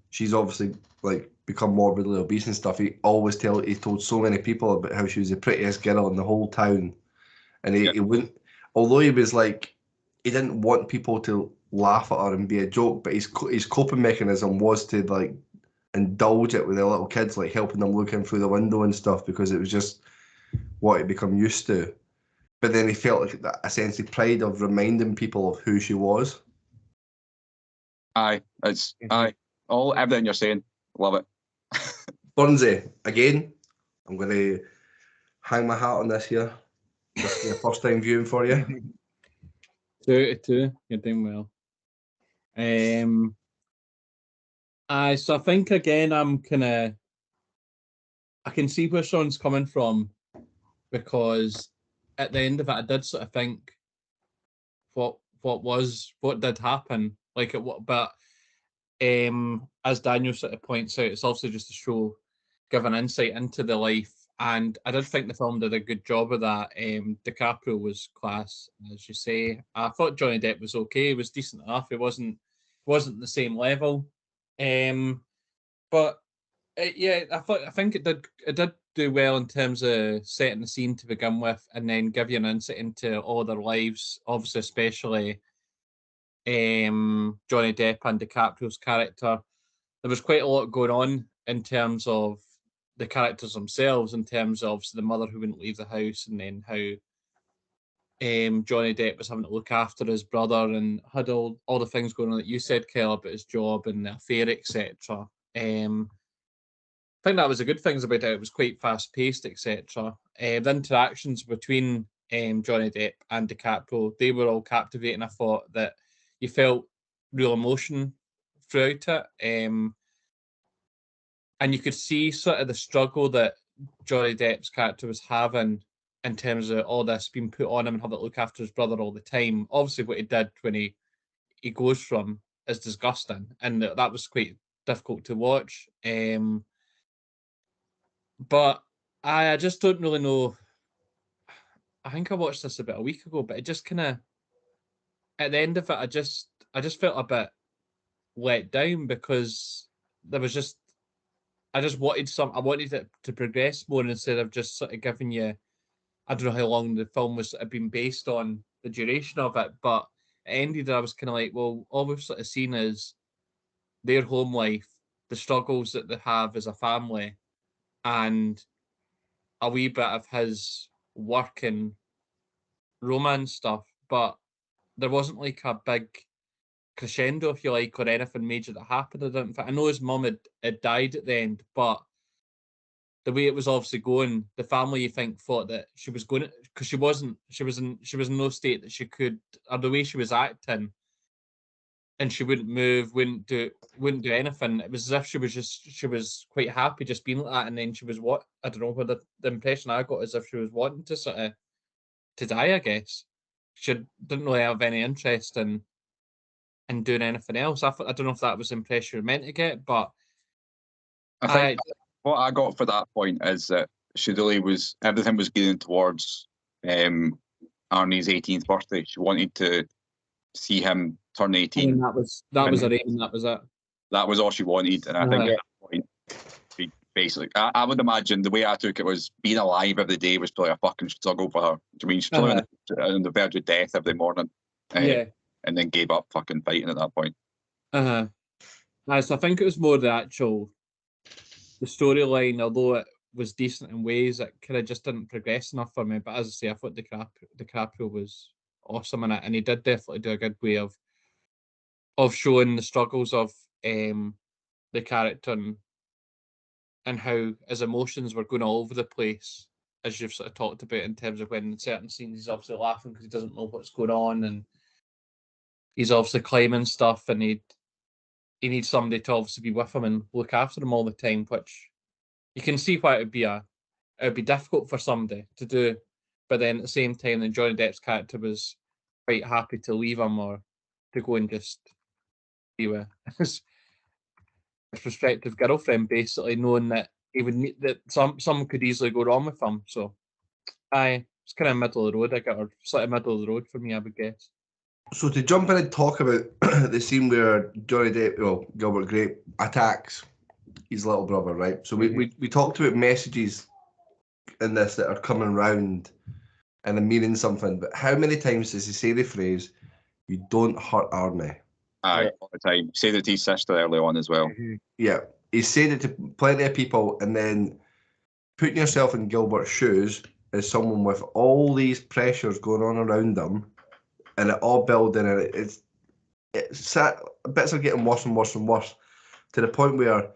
she's obviously like become morbidly obese and stuff, he told so many people about how she was the prettiest girl in the whole town, and he wouldn't, although he was like, he didn't want people to laugh at her and be a joke, but his coping mechanism was to like indulge it with the little kids, like helping them look in through the window and stuff, because it was just what he'd become used to. But then he felt like that, a sense of pride of reminding people of who she was. Aye, it's everything you're saying, love it. Burnsy, again, I'm going to hang my hat on this here. This is a first time viewing for you. 2-2, you're doing well. So I think again I can see where Sean's coming from, because at the end of it I did sort of think what did happen, like but as Daniel sort of points out, it's also just a show giving insight into the life, and I did think the film did a good job of that. DiCaprio was class, as you say. I thought Johnny Depp was okay, he was decent enough, it wasn't the same level. But I think it did do well in terms of setting the scene to begin with, and then give you an insight into all their lives. Obviously, especially Johnny Depp and DiCaprio's character. There was quite a lot going on in terms of the characters themselves, in terms of the mother who wouldn't leave the house, and then how Johnny Depp was having to look after his brother and had all the things going on that you said, Kel, about his job and the affair, etc. I think that was the good things about it. It was quite fast paced, etc. The interactions between Johnny Depp and DiCaprio, they were all captivating. I thought that you felt real emotion throughout it, and you could see sort of the struggle that Johnny Depp's character was having in terms of all this being put on him and having to look after his brother all the time. Obviously, what he did when he goes from is disgusting, and that was quite difficult to watch. But I just don't really know. I think I watched this about a week ago, but it just kind of, at the end of it, I just felt a bit let down, because there was just, I wanted it to progress more instead of just sort of giving you, I don't know how long the film was been based on, the duration of it, but it ended, I was kind of like, well, all we've sort of seen is their home life, the struggles that they have as a family, and a wee bit of his work and romance stuff, but there wasn't like a big crescendo, if you like, or anything major that happened. I know his mum had died at the end, but the way it was obviously going, the family, you think, thought that she was going to, because she was in no state that she could, or the way she was acting, and she wouldn't move, wouldn't do anything. It was as if she was quite happy just being like that, and then she was I don't know, whether the impression I got is if she was wanting to sort of to die, I guess. She didn't really have any interest in doing anything else. I don't know if that was the impression you were meant to get, but I think what I got for that point is that she really was, everything was gearing towards Arnie's 18th birthday. She wanted to see him turn 18. And that was her aim, that was it. That was all she wanted, and I think at that point, basically, I would imagine the way I took it was being alive every day was probably a fucking struggle for her. I mean, she's probably on the verge of death every morning, and then gave up fucking fighting at that point. So I think it was more the storyline, although it was decent in ways, it kind of just didn't progress enough for me. But as I say, I thought DiCaprio was awesome in it, and he did definitely do a good way of showing the struggles of the character and how his emotions were going all over the place as you've sort of talked about, in terms of when in certain scenes he's obviously laughing because he doesn't know what's going on, and he's obviously climbing stuff, and he needs somebody to obviously be with him and look after him all the time, which you can see why it would be difficult for somebody to do. But then at the same time, then Johnny Depp's character was quite happy to leave him or to go and just be with his prospective girlfriend, basically knowing that he would need that some could easily go wrong with him. So, it's kind of middle of the road. Or sort of middle of the road for me, I would guess. So to jump in and talk about the scene where Johnny Depp, well, Gilbert Grape attacks his little brother, right? So we talked about messages in this that are coming round and are meaning something, but how many times does he say the phrase, "You don't hurt Arnie"? Aye, all the time. Say that to his sister early on as well. Yeah, he said it to plenty of people, and then putting yourself in Gilbert's shoes as someone with all these pressures going on around them, and it all building, and it's bits are getting worse and worse and worse, to the point where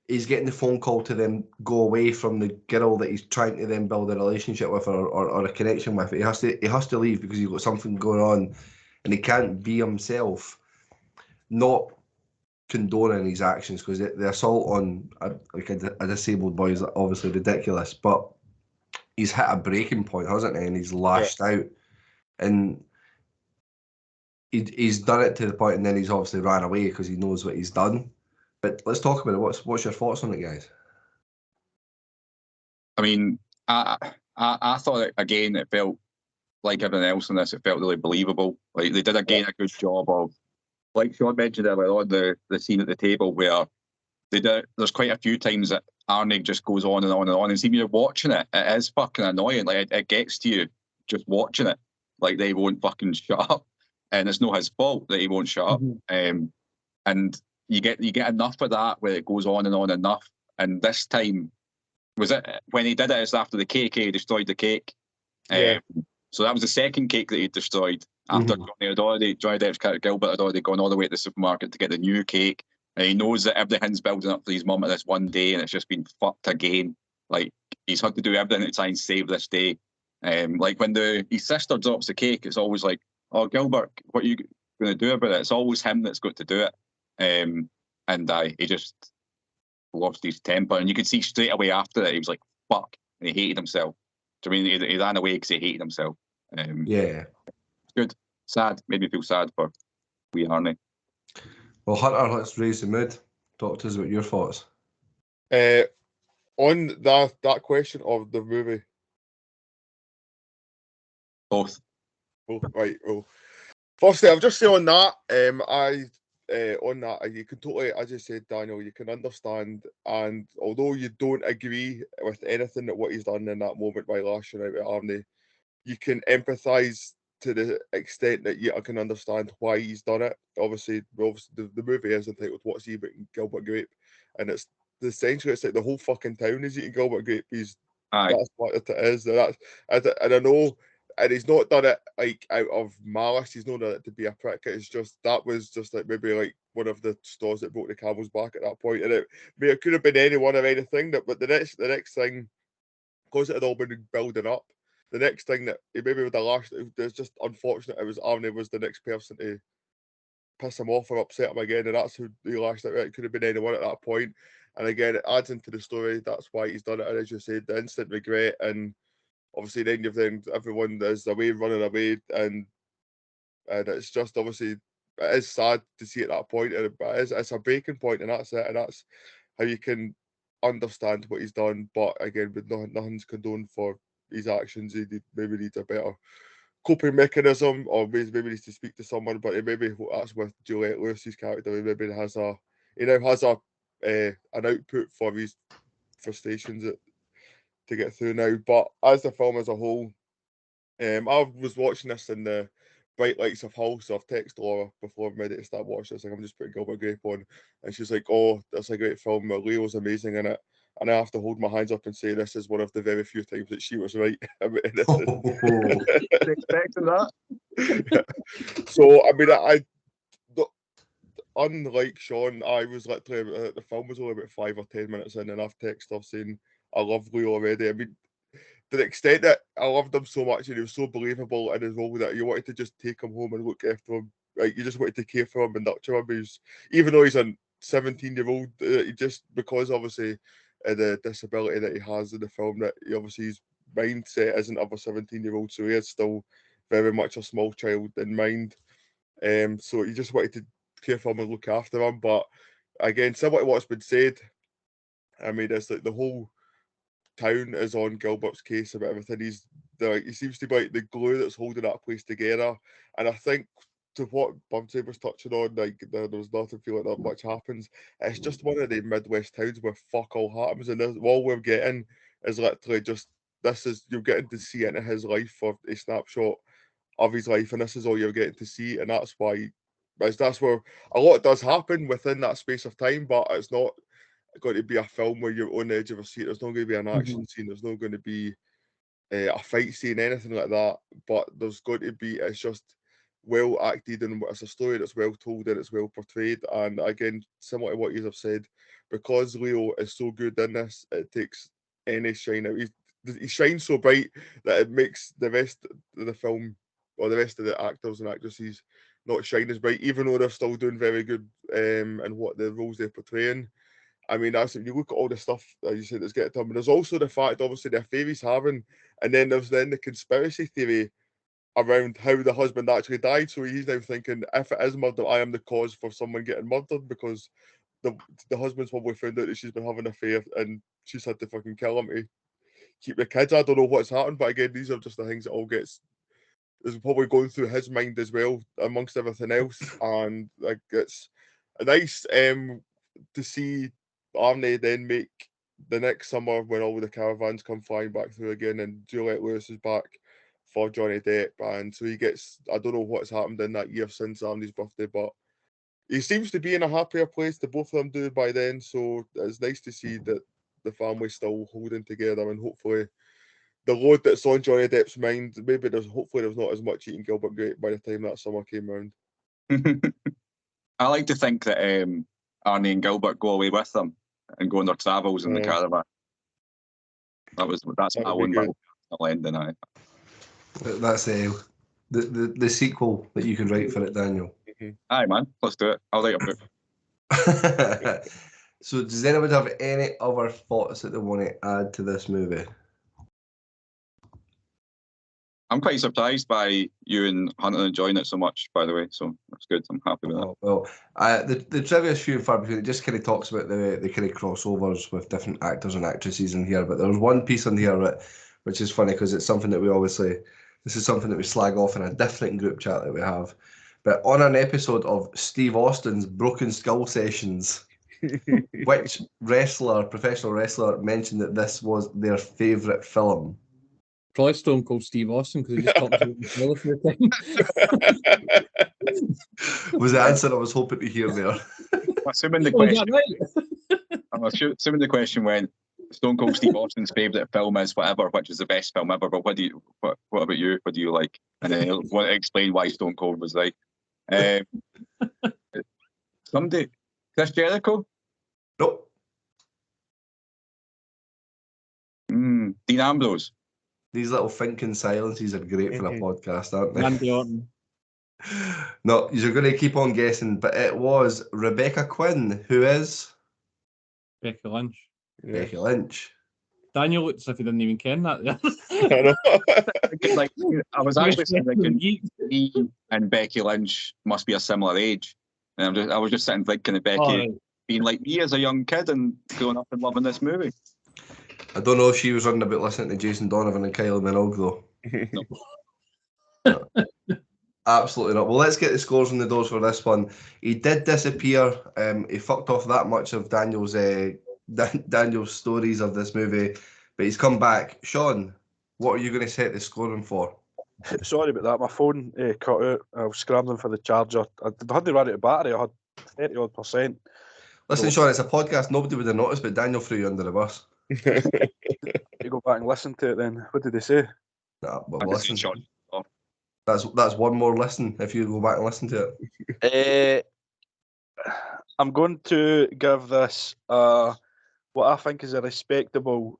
he's getting the phone call to then go away from the girl that he's trying to then build a relationship with or a connection with. He has to leave because he's got something going on, and he can't be himself. Not condoning his actions, because the assault on a disabled boy is obviously ridiculous, but he's hit a breaking point, hasn't he? And he's lashed out, and he's done it to the point, and then he's obviously ran away because he knows what he's done. But let's talk about it. What's your thoughts on it, guys? I mean, I thought that, again, it felt like everything else in this. It felt really believable. Like they did again a good job of, like Sean mentioned earlier on, the scene at the table where there's quite a few times that Arnie just goes on and on and on. And see, when you're watching it, it is fucking annoying. Like it gets to you just watching it. Like they won't fucking shut up, and it's not his fault that he won't shut up. And you get enough of that where it goes on and on enough. And this time, was it when he did it? It's after the cake. He destroyed the cake. Yeah. So that was the second cake that he destroyed. After Johnny Depp's character Gilbert had already gone all the way to the supermarket to get the new cake, and he knows that everything's building up for his mum at this one day, and it's just been fucked again. Like he's had to do everything to try and save this day. Like when his sister drops the cake, it's always like, "Oh, Gilbert, what are you going to do about it?" It's always him that's got to do it. And he just lost his temper, and you could see straight away after that he was like, "Fuck," and he hated himself. I mean, he ran away because he hated himself. Yeah, good, sad. Made me feel sad for wee Arnie. Well, Hunter, let's raise the mood. Talk to us about your thoughts. On that question of the movie. Both. Right. Well, firstly, I'll just say on that, on that, you can totally, as you said, Daniel, you can understand, and although you don't agree with anything that what he's done in that moment by lashing out at Arnie, you can empathise to the extent that you can understand why he's done it. Obviously the movie is entitled "What's He Eating Gilbert Grape," and it's essentially it's like the whole fucking town is eating Gilbert Grape. That's what it is. And I know. And he's not done it like out of malice. He's not done it to be a prick. It's just that was just like maybe like one of the straws that broke the camel's back at that point. And it could have been anyone or anything. But the next thing, because it had all been building up, the next thing that he maybe would have lashed. It's just unfortunate. It was Arnie was the next person to piss him off or upset him again, and that's who he lashed out. It could have been anyone at that point. And again, it adds into the story. That's why he's done it. And as you said, the instant regret and. Obviously, then everyone is away, running away, and it's just obviously it is sad to see at that point, but it's a breaking point, and that's it, and that's how you can understand what he's done. But again, with nothing's condoned for his actions. He maybe needs a better coping mechanism, or maybe needs to speak to someone. But maybe that's with Juliette Lewis's character. He maybe now has an output for his frustrations to get through now. But as the film as a whole, I was watching this in the bright lights of Hull, so I've texted Laura before I'm ready to start watching this. Like, I'm just putting Gilbert Grape on, and she's like, "Oh, that's a great film. Leo's amazing in it." And I have to hold my hands up and say this is one of the very few times that she was right. Expecting that. So I mean, unlike Sean, I was literally the film was only about 5 or 10 minutes in, and I've texted her saying I love Leo already. I mean, to the extent that I loved him so much and he was so believable in his role that you wanted to just take him home and look after him. Like, you just wanted to care for him and nurture him. Even though he's a 17-year-old, he just, because obviously the disability that he has in the film, that he obviously his mindset isn't of a 17-year-old, so he is still very much a small child in mind. So you just wanted to care for him and look after him. But again, similar to what's been said, I mean, it's like the whole town is on Gilbert's case about everything. He seems to be like the glue that's holding that place together. And I think, to what Bumsy was touching on, like there's nothing feel like that much happens. It's just one of the Midwest towns where fuck all happens, and all we're getting is literally just you're getting to see into his life for a snapshot of his life, and this is all you're getting to see, and that's why that's where a lot does happen within that space of time, but it's not going to be a film where you're on the edge of a seat. There's not going to be an action scene. There's not going to be a fight scene, anything like that. But there's going to be. It's just well acted, and it's a story that's well told and it's well portrayed. And again, similar to what you have said, because Leo is so good in this, it takes any shine out. He shines so bright that it makes the rest of the film, or the rest of the actors and actresses, not shine as bright, even though they're still doing very good in what the roles they're portraying. I mean, that's if you look at all the stuff that you said that's getting to him. And there's also the fact, obviously, the affair he's having, and then there's the conspiracy theory around how the husband actually died. So he's now thinking, if it is murder, I am the cause for someone getting murdered, because the husband's probably found out that she's been having an affair and she's had to fucking kill him to keep the kids. I don't know what's happened, but again, these are just the things that all is probably going through his mind as well, amongst everything else. And like, it's nice to see Arnie then make the next summer, when all the caravans come flying back through again, and Juliette Lewis is back for Johnny Depp, and so he gets, I don't know what's happened in that year since Arnie's birthday, but he seems to be in a happier place. The both of them do by then, so it's nice to see that the family's still holding together, and hopefully the load that's on Johnny Depp's mind, maybe hopefully there's not as much eating Gilbert Grape by the time that summer came round. I like to think that Arnie and Gilbert go away with them and go on their travels in the caravan. That's my one little ending. That's the sequel that you could write for it, Daniel. Aye, man, let's do it. I'll write a book. So does anyone have any other thoughts that they want to add to this movie? I'm quite surprised by you and Hunter enjoying it so much, by the way. So that's good. I'm happy with that. Well, the trivia is few and far between. It just kind of talks about the kind of crossovers with different actors and actresses in here. But there's one piece in here which is funny, because it's something that we obviously, this is something that we slag off in a different group chat that we have. But on an episode of Steve Austin's Broken Skull Sessions, which professional wrestler, mentioned that this was their favourite film? Probably Stone Cold Steve Austin, because he just talks about himself for the time. Was the answer I was hoping to hear there? Assuming the question went, Stone Cold Steve Austin's favourite film is whatever, which is the best film ever. But what about you? What do you like? And then he'll want to explain why Stone Cold was right. Somebody, Chris Jericho? Nope. Dean Ambrose. These little thinking silences are great for a podcast, aren't they? Randy Orton. No, you're going to keep on guessing, but it was Rebecca Quinn, who is Becky Lynch. Becky Lynch. Daniel looks as if he didn't even ken that. Like, I was actually thinking he and Becky Lynch must be a similar age, and I was just sitting thinking of Becky being like me as a young kid and growing up and loving this movie. I don't know if she was running about listening to Jason Donovan and Kylie Minogue though. No. Absolutely not. Well, let's get the scores on the doors for this one. He did disappear. He fucked off that much of Daniel's stories of this movie, but he's come back. Sean, what are you going to set the scoring for? Sorry about that. My phone cut out. I was scrambling for the charger. I had to run out of battery. I had 30-odd%. Listen, Sean, it's a podcast. Nobody would have noticed, but Daniel threw you under the bus. You go back and listen to it then. What did they say? Nah, but listen. That's one more listen if you go back and listen to it. I'm going to give this what I think is a respectable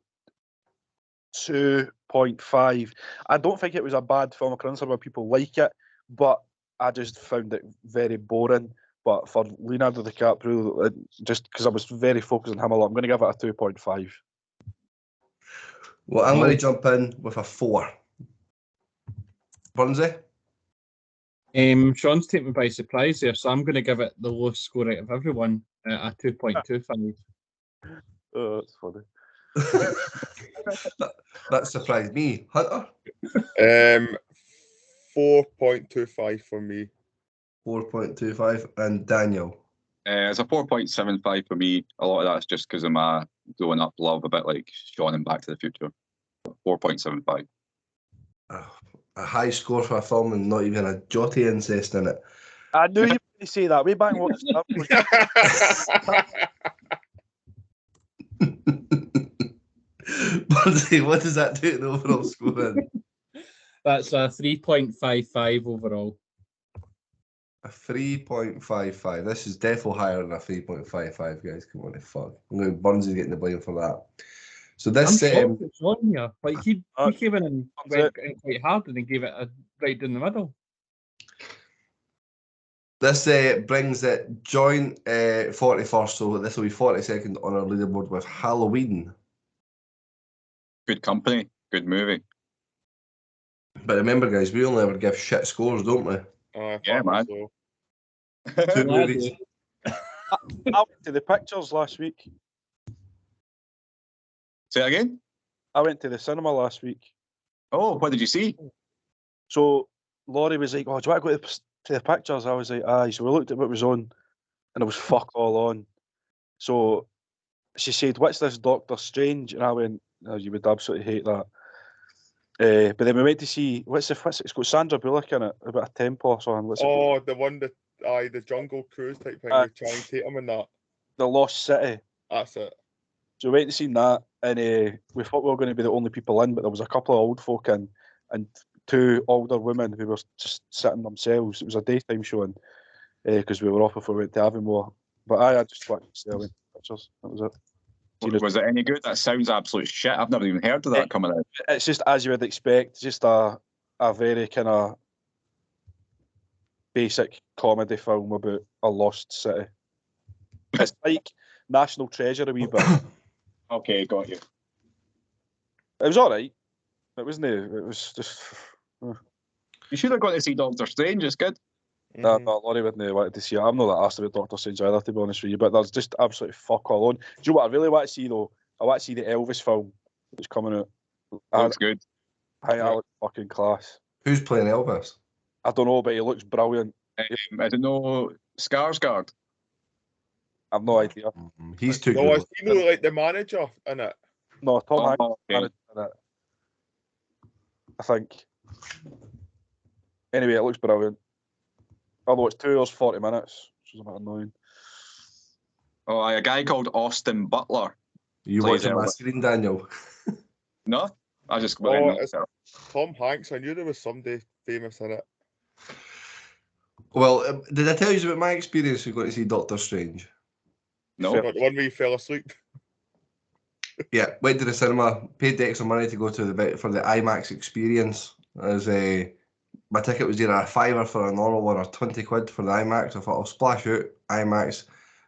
2.5. I don't think it was a bad film. I can understand why people like it, but I just found it very boring. But for Leonardo DiCaprio, just because I was very focused on him a lot, I'm going to give it a 2.5. Well, I'm going to jump in with a 4. Burnsy? Sean's taken me by surprise there, so I'm going to give it the lowest score out of everyone at a 2.25. Oh, that's funny. that surprised me. Hunter? 4.25 for me. 4.25. And Daniel? It's a 4.75 for me. A lot of that's just because of my growing up love, a bit like Sean and Back to the Future. 4.75. A high score for a film and not even a jotty incest in it. I knew you were going to say that. Way back and watch stuff. Burnsy, what does that do to the overall score then? That's a 3.55 overall. A 3.55. This is definitely higher than a 3.55, guys. Come on, fuck. I'm going to Burnsy getting the blame for that. So this I'm shocked it's on here. Like he came in and went in quite hard and he gave it a right down the middle. This brings it joint 41st, so this will be 42nd on our leaderboard with Halloween. Good company, good movie. But remember, guys, we only ever give shit scores, don't we? Yeah, man. So. 2 movies. I went to the pictures last week. Say that again? I went to the cinema last week. Oh, what did you see? So Laurie was like, "Oh, do you want to go to the pictures?" I was like, "Aye." So we looked at what was on, and it was fuck all on. So she said, "What's this Doctor Strange?" And I went, "Oh, you would absolutely hate that." But then we went to see what's it's got Sandra Bullock in it, about a temple or something. What's it? The one that the Jungle Cruise type thing with Channing Tatum and that. The Lost City. That's it. So we went to see that, and we thought we were going to be the only people in, but there was a couple of old folk in, and 2 older women who were just sitting themselves. It was a daytime showing because we were off before we went to Avonmore. But I just watched the pictures. That was it. Was it any good? That sounds absolute shit. I've never even heard of that coming out. It's just as you would expect, just a very kind of basic comedy film about a lost city. It's like National Treasure a wee bit. Okay, got you. It was all right. It wasn't. It was just. You should have gone to see Doctor Strange. It's good. No, Laurie wouldn't have wanted to see it. I'm not that asked about Doctor Strange either, to be honest with you. But there's just absolutely fuck all on. Do you know what I really want to see though? I want to see the Elvis film that's coming out. Looks good. I think that looks fucking class. Who's playing Elvis? I don't know, but he looks brilliant. I don't know. Skarsgård. I've no idea. He's too No, good. is he like the manager in it? No, Tom Hanks okay. in it. I think. Anyway, it looks brilliant. Although it's 2 hours 40 minutes, which is a bit annoying. Oh, a guy called Austin Butler. You watching my screen, Daniel? No, I just. It's Tom Hanks. I knew there was somebody famous in it. Well, did I tell you about my experience with going to see Doctor Strange? No. The one where you fell asleep. Yeah, went to the cinema, paid the extra money to go to for the IMAX experience. As my ticket was either a $5 for a normal one or 20 quid for the IMAX. I thought I'll splash out IMAX.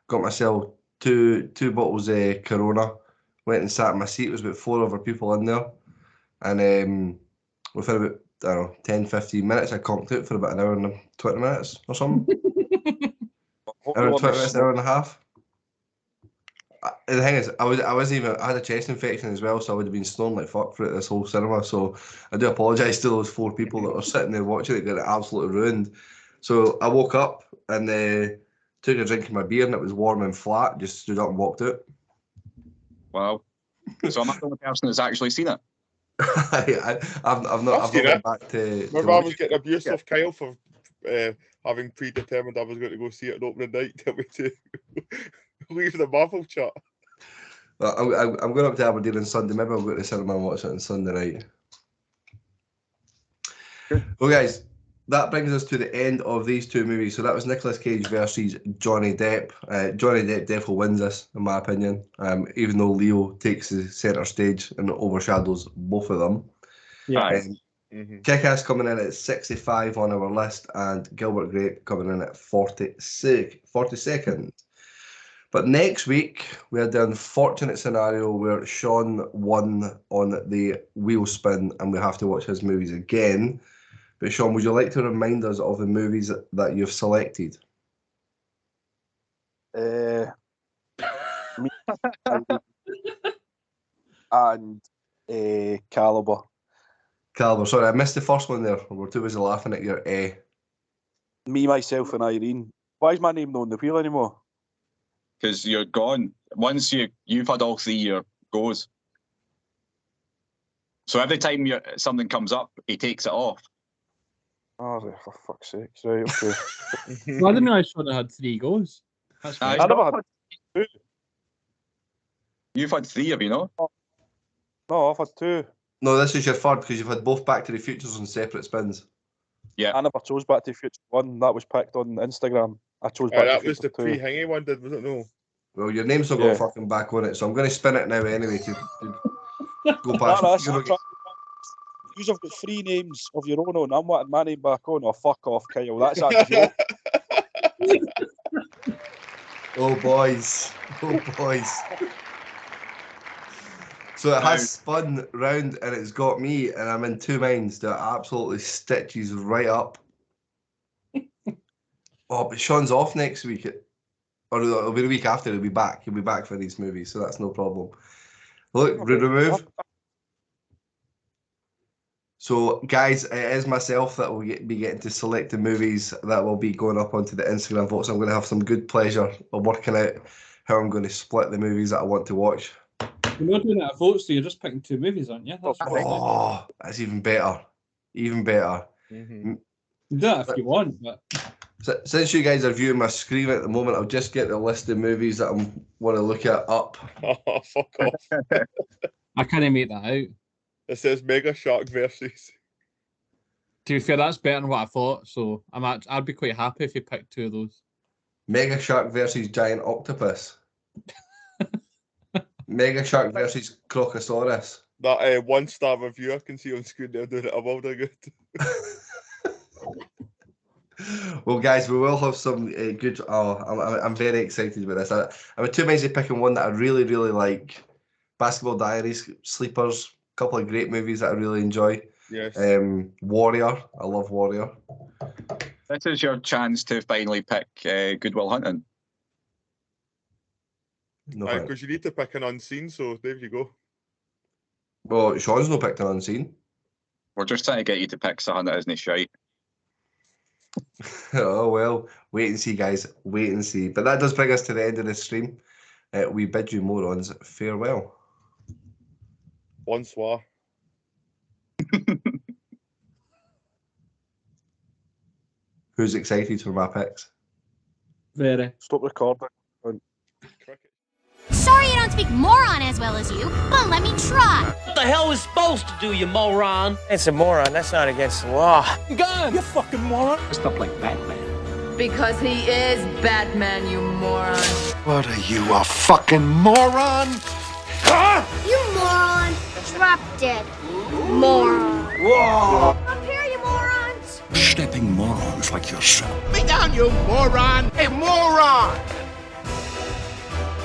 Got myself two bottles of Corona. Went and sat in my seat. There was about 4 other people in there, and within about 10-15 minutes, I conked out for about an hour and 20 minutes or something. Hour and 20 minutes, an hour and a half. The thing is, I had a chest infection as well, so I would have been snoring like fuck throughout this whole cinema. So I do apologise to those 4 people that were sitting there watching it, got it absolutely ruined. So I woke up and took a drink of my beer, and it was warm and flat. Just stood up and walked out. Wow. So I'm not the only person that's actually seen it. I've not been back to. Remember, I was getting abuse off Kyle for having predetermined I was going to go see it on opening night. Tell me to leave the Marvel chat. Well, I'm going up to Aberdeen on Sunday. Maybe I'll go to the cinema and watch it on Sunday night. Well, guys, that brings us to the end of these two movies. So that was Nicolas Cage versus Johnny Depp. Johnny Depp definitely wins this, in my opinion, even though Leo takes the centre stage and overshadows both of them. Yeah. Kick-Ass coming in at 65 on our list, and Gilbert Grape coming in at 42nd. But next week, we had the unfortunate scenario where Sean won on the wheel spin, and we have to watch his movies again. But Sean, would you like to remind us of the movies that you've selected? And Caliber. Caliber. Sorry, I missed the first one there. We're too busy laughing at your Me, Myself, and Irene. Why is my name not on the wheel anymore? Because you're gone. Once you've had all 3, your goes. So every time something comes up, he takes it off. Oh, for fuck's sake. Right, okay. Well, I didn't realise Sean had 3 goes. That's fine. I never had 2. You've had 3, have you not? No, I've had 2. No, this is your third because you've had both Back to the Futures on separate spins. Yeah. I never chose Back to the Future 1. That was picked on Instagram. I chose Back to the That Future was the 2. pre-hingy one, was it? No. Well, your name's not got fucking back on it, so I'm going to spin it now anyway to go past. You've got 3 names of your own on. I'm wanting my name back on. Oh, fuck off, Kyle. That's a joke. Oh, boys. Oh, boys. So it has spun round and it's got me, and I'm in 2 minds that absolutely stitches right up. Oh, but Sean's off next week. Or it'll be the week after. He'll be back. He'll be back for these movies, so that's no problem. Look, remove. So, guys, it is myself that will be getting to select the movies that will be going up onto the Instagram votes. I'm going to have some good pleasure of working out how I'm going to split the movies that I want to watch. You're not doing it at votes, so you're just picking 2 movies, aren't you? That's even better. Even better. You do that if you want, but... So, since you guys are viewing my screen at the moment, I'll just get the list of movies that I want to look at up. Oh, fuck off. I can't make that out. It says Mega Shark versus. To be fair, that's better than what I thought, so I'd be quite happy if you picked 2 of those. Mega Shark versus Giant Octopus. Mega Shark versus Crocosaurus. That 1-star review I can see on screen there doing it a world of good. Well, guys, we will have some good. I'm very excited about this. I'm too busy picking one that I really, really like. Basketball Diaries, Sleepers, a couple of great movies that I really enjoy. Yes. Warrior, I love Warrior. This is your chance to finally pick Good Will Hunting. No, because you need to pick an unseen, so there you go. Well, Sean's no picked an unseen. We're just trying to get you to pick something that isn't shite. Oh, well, wait and see, guys. Wait and see. But that does bring us to the end of the stream. We bid you morons farewell. Bonsoir. Who's excited for my picks? Very. Stop recording. Sorry I don't speak moron as well as you, but let me try. What the hell is supposed to do, you moron? It's a moron. That's not against the law. Gun! You fucking moron! Stuff like Batman. Because he is Batman, you moron. What are you, a fucking moron? You moron. Drop dead. Moron. Whoa! Up here, you morons. Stepping morons like yourself. Be down, you moron! Hey, moron!